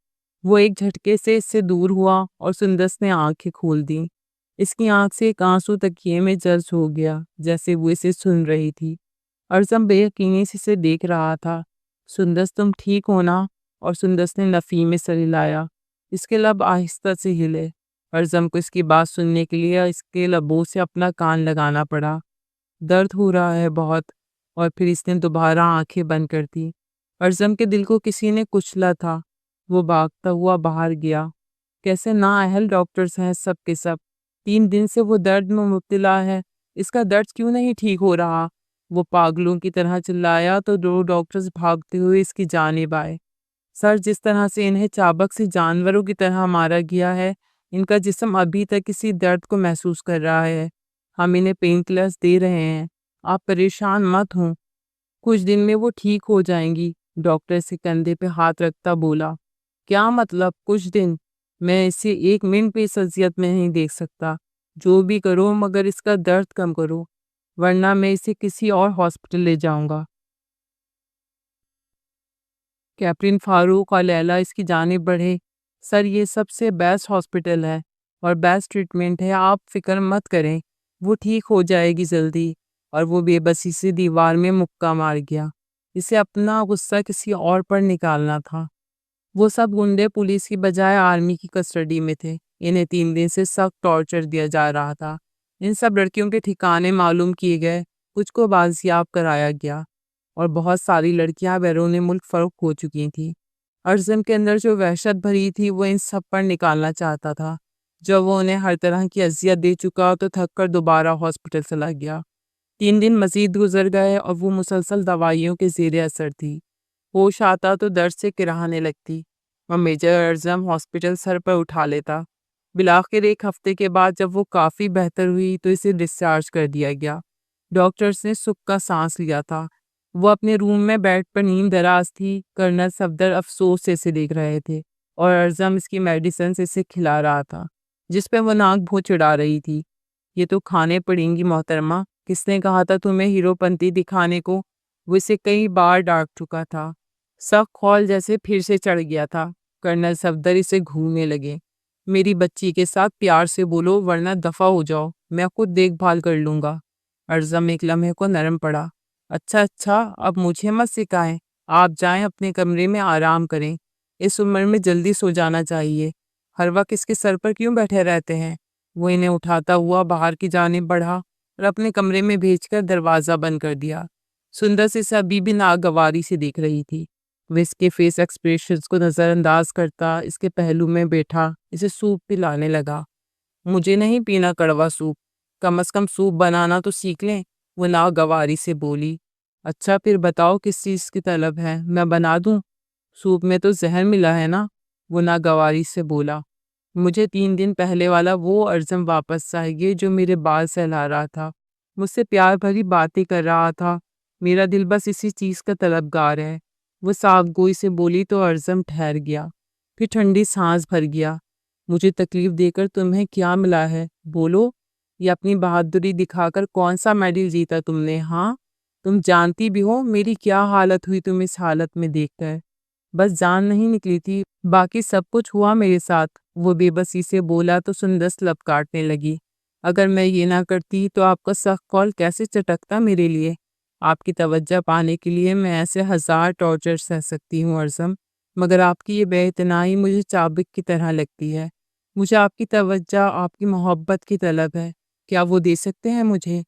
وہ ایک جھٹکے سے اس سے دور ہوا اور سندس نے آنکھیں کھول دیں۔ اس کی آنکھ سے ایک آنسو تکیے میں جذب ہو گیا جیسے وہ اسے سن رہی تھی۔ ارزم بے یقینی سے اسے دیکھ رہا تھا۔ سندس، تم ٹھیک ہو نا؟ اور سندس نے نفی میں سر ہلایا۔ اس کے لب آہستہ سے ہلے۔ ارزم کو اس کی بات سننے کے لیے اس کے لبوں سے اپنا کان لگانا پڑا۔ درد ہو رہا ہے بہت۔ اور پھر اس نے دوبارہ آنکھیں بند کر دی۔ ارزم کے دل کو کسی نے کچلا تھا۔ وہ بھاگتا ہوا باہر گیا۔ کیسے نااہل ڈاکٹرز ہیں سب کے سب۔ 3 دن سے وہ درد میں مبتلا ہے، اس کا درد کیوں نہیں ٹھیک ہو رہا؟ وہ پاگلوں کی طرح چلایا تو 2 ڈاکٹرز بھاگتے ہوئے اس کی جانب آئے۔ سر، جس طرح سے انہیں چابک سے جانوروں کی طرح مارا گیا ہے، ان کا جسم ابھی تک کسی درد کو محسوس کر رہا ہے۔ ہم انہیں پین کلرز دے رہے ہیں، آپ پریشان مت ہوں، کچھ دن میں وہ ٹھیک ہو جائیں گی۔ ڈاکٹر سے کندھے پہ ہاتھ رکھتا بولا۔ کیا مطلب کچھ دن؟ میں اسے 1 منٹ بھی اس اذیت میں نہیں دیکھ سکتا۔ جو بھی کرو مگر اس کا درد کم کرو، ورنہ میں اسے کسی اور ہاسپٹل لے جاؤں گا۔ کیپٹن فاروق اور لیلا اس کی جانب بڑھے۔ سر، یہ سب سے بیسٹ ہاسپٹل ہے اور بیسٹ ٹریٹمنٹ ہے، آپ فکر مت کریں، وہ ٹھیک ہو جائے گی جلدی۔ اور وہ بے بسی سے دیوار میں مکہ مار گیا۔ اسے اپنا غصہ کسی اور پر نکالنا تھا۔ وہ سب گنڈے پولیس کی بجائے آرمی کی کسٹڈی میں تھے۔ انہیں 3 دن سے سخت ٹارچر دیا جا رہا تھا۔ ان سب لڑکیوں کے ٹھکانے معلوم کیے گئے، کچھ کو بازیاب کرایا گیا اور بہت ساری لڑکیاں بیرون ملک فروخت ہو چکی تھیں۔ ارزم کے اندر جو وحشت بھری تھی وہ ان سب پر نکالنا چاہتا تھا۔ جب وہ انہیں ہر طرح کی اذیت دے چکا تو تھک کر دوبارہ ہاسپٹل چلا گیا۔ 3 دن مزید گزر گئے اور وہ مسلسل دوائیوں کے زیر اثر تھی۔ ہوش آتا تو درد سے کراہنے لگتی اور میجر ارزم ہاسپٹل سر پر اٹھا لیتا۔ بالآخر 1 ہفتے کے بعد جب وہ کافی بہتر ہوئی تو اسے ڈسچارج کر دیا گیا۔ ڈاکٹرز نے سکھ کا سانس لیا تھا۔ وہ اپنے روم میں بیڈ پر نیم دراز تھی۔ کرنل صفدر افسوس سے اسے دیکھ رہے تھے اور ارزم اس کی میڈیسن سے اسے کھلا رہا تھا جس پہ وہ ناک بھوں چڑھا رہی تھی۔ یہ تو کھانے پڑیں گی محترمہ، کس نے کہا تھا تمہیں ہیرو پنتی دکھانے کو؟ وہ اسے کئی بار ڈانٹ چکا تھا۔ سخت خول جیسے پھر سے چڑھ گیا تھا۔ کرنل صفدر اسے گھورنے لگے۔ میری بچی کے ساتھ پیار سے بولو ورنہ دفع ہو جاؤ، میں خود دیکھ بھال کر لوں گا۔ ارزم ایک لمحے کو نرم پڑا۔ اچھا، اب مجھے مت سکھائیں، آپ جائیں اپنے کمرے میں آرام کریں، اس عمر میں جلدی سو جانا چاہیے، ہر وقت اس کے سر پر کیوں بیٹھے رہتے ہیں؟ وہ انہیں اٹھاتا ہوا باہر کی جانب بڑھا اور اپنے کمرے میں بھیج کر دروازہ بند کر دیا۔ سندر اسے ابھی بھی ناگواری سے دیکھ رہی تھی۔ وہ اس کے فیس ایکسپریشنز کو نظر انداز کرتا اس کے پہلو میں بیٹھا اسے سوپ پلانے لگا۔ مجھے نہیں پینا کڑوا سوپ، کم از کم سوپ بنانا تو سیکھ لیں، وہ ناگواری سے بولی۔ اچھا پھر بتاؤ کس چیز کی طلب ہے، میں بنا دوں؟ سوپ میں تو زہر ملا ہے نا، وہ ناگواری سے بولا۔ مجھے 3 دن پہلے والا وہ ارزم واپس چاہیے جو میرے بال سہلا رہا تھا، مجھ سے پیار بھری باتیں کر رہا تھا۔ میرا دل بس اسی چیز کا طلبگار ہے۔ وہ صاف گوئی سے بولی تو ارزم ٹھہر گیا، پھر ٹھنڈی سانس بھر گیا۔ مجھے تکلیف دے کر تمہیں کیا ملا ہے؟ بولو، یہ اپنی بہادری دکھا کر کون سا میڈل جیتا تم نے؟ ہاں، تم جانتی بھی ہو میری کیا حالت ہوئی تم اس حالت میں دیکھ کر۔ بس جان نہیں نکلی تھی، باقی سب کچھ ہوا میرے ساتھ، وہ بے بسی سے بولا تو سندس لب کاٹنے لگی۔ اگر میں یہ نہ کرتی تو آپ کا سخت کال کیسے چٹکتا میرے لیے؟ آپ کی توجہ پانے کے لیے میں ایسے 1000 ٹارچر سہ سکتی ہوں ارزم، مگر آپ کی یہ بے اعتنائی مجھے چابک کی طرح لگتی ہے۔ مجھے آپ کی توجہ، آپ کی محبت کی طلب ہے، کیا وہ دے سکتے ہیں مجھے؟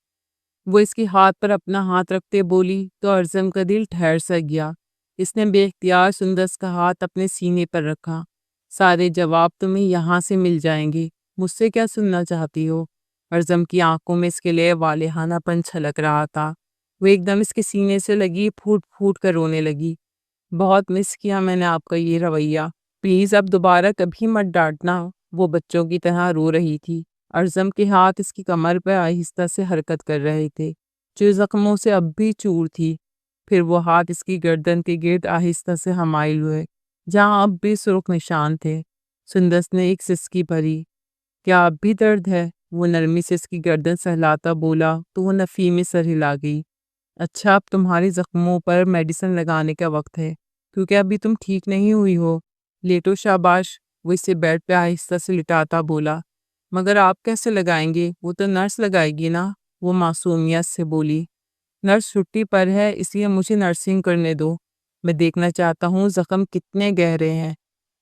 وہ اس کے ہاتھ پر اپنا ہاتھ رکھتے بولی تو ارزم کا دل ٹھہر سا گیا۔ اس نے بے اختیار سندس کا ہاتھ اپنے سینے پر رکھا۔ سارے جواب تمہیں یہاں سے مل جائیں گے، مجھ سے کیا سننا چاہتی ہو؟ ارزم کی آنکھوں میں اس کے لیے والہانہ پن چھلک رہا تھا۔ وہ ایک دم اس کے سینے سے لگی، پھوٹ پھوٹ کر رونے لگی۔ بہت مس کیا میں نے آپ کا یہ رویہ، پلیز اب دوبارہ کبھی مت ڈانٹنا۔ وہ بچوں کی طرح رو رہی تھی۔ ارزم کے ہاتھ اس کی کمر پہ آہستہ سے حرکت کر رہے تھے، جو زخموں سے اب بھی چور تھی۔ پھر وہ ہاتھ اس کی گردن کے گرد آہستہ سے حمائل ہوئے، جہاں اب بھی سرخ نشان تھے۔ سندس نے ایک سسکی بھری، کیا اب بھی درد ہے؟ وہ نرمی سے اس کی گردن سہلاتا بولا تو وہ نفی میں سر ہلا گئی۔ اچھا، اب تمہاری زخموں پر میڈیسن لگانے کا وقت ہے، کیونکہ ابھی تم ٹھیک نہیں ہوئی ہو۔ لیٹو، شاباش، وہ اسے بیڈ پہ آہستہ سے لٹاتا بولا۔ مگر آپ کیسے لگائیں گے؟ وہ تو نرس لگائے گی نا، وہ معصومیت سے بولی۔ نرس چھٹی پر ہے، اس لیے مجھے نرسنگ کرنے دو، میں دیکھنا چاہتا ہوں زخم کتنے گہرے ہیں۔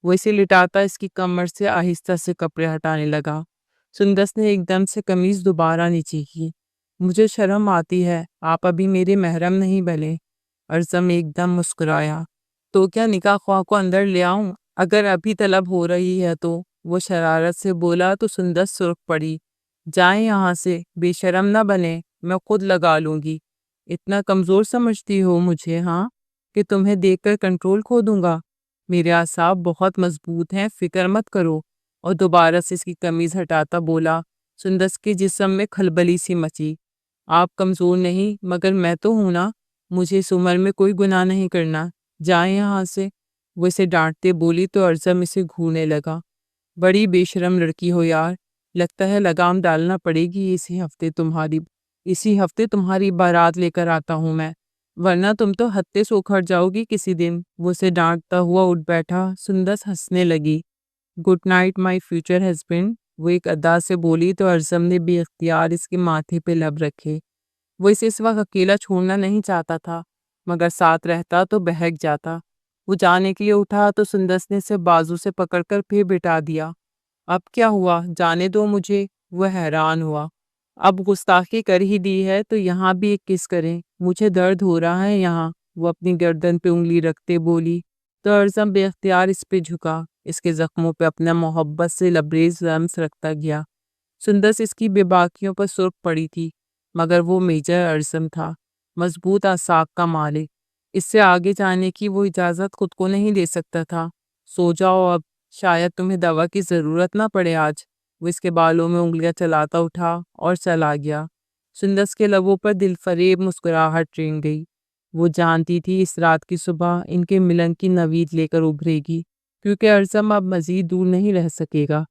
وہ اسے لٹاتا اس کی کمر سے آہستہ سے کپڑے ہٹانے لگا۔ سندس نے ایک دم سے قمیض دوبارہ نیچے کی۔ مجھے شرم آتی ہے، آپ ابھی میرے محرم نہیں بنے۔ ارزم ایک دم مسکرایا، تو کیا نکاح خواہ کو اندر لے آؤں اگر ابھی طلب ہو رہی ہے تو؟ وہ شرارت سے بولا تو سندس سرخ پڑی۔ جائیں یہاں سے، بے شرم نہ بنے، میں خود لگا لوں گی۔ اتنا کمزور سمجھتی ہو مجھے ہاں، کہ تمہیں دیکھ کر کنٹرول کھو دوں گا؟ میرے اعصاب بہت مضبوط ہیں، فکر مت کرو۔ اور دوبارہ سے اس کی قمیض ہٹاتا بولا۔ سندس کے جسم میں کھلبلی سی مچی۔ آپ کمزور نہیں، مگر میں تو ہوں نا، مجھے اس عمر میں کوئی گناہ نہیں کرنا، جائیں یہاں سے۔ وہ اسے ڈانٹتے بولی تو ارزم اسے گھورنے لگا۔ بڑی بے شرم لڑکی ہو یار، لگتا ہے لگام ڈالنا پڑے گی اسی ہفتے تمہاری بارات لے کر آتا ہوں میں، ورنہ تم تو ہتے سے اکھڑ جاؤ گی کسی دن۔ وہ اسے ڈانٹتا ہوا اٹھ بیٹھا۔ سندس ہنسنے لگی۔ Good night my future husband, وہ ایک ادا سے بولی تو ارزم نے بے اختیار اس کے ماتھے پہ لب رکھے۔ وہ اسے اس وقت اکیلا چھوڑنا نہیں چاہتا تھا، مگر ساتھ رہتا تو بہک جاتا۔ وہ جانے کے لیے اٹھا تو سندس نے اسے بازو سے پکڑ کر پھر بٹھا دیا۔ اب کیا ہوا؟ جانے دو مجھے۔ وہ حیران ہوا۔ اب گستاخی کر ہی دی ہے تو یہاں بھی ایک کس کریں، مجھے درد ہو رہا ہے یہاں، وہ اپنی گردن پہ انگلی رکھتے بولی تو ارزم بے اختیار اس پہ جھکا، اس کے زخموں پہ اپنا محبت سے لبریز لمس رکھتا گیا۔ سندس اس کی بے باکیوں پر سرخ پڑی تھی، مگر وہ میجر ارزم تھا، مضبوط اعصاب کا مالک۔ اس سے آگے جانے کی وہ اجازت خود کو نہیں دے سکتا تھا۔ سو جاؤ اب، شاید تمہیں دوا کی ضرورت نہ پڑے آج۔ وہ اس کے بالوں میں انگلیاں چلاتا اٹھا اور چلا گیا۔ سندس کے لبوں پر دل فریب مسکراہٹ رنگ گئی۔ وہ جانتی تھی اس رات کی صبح ان کے ملن کی نوید لے کر ابھرے گی، کیونکہ ارزم اب مزید دور نہیں رہ سکے گا۔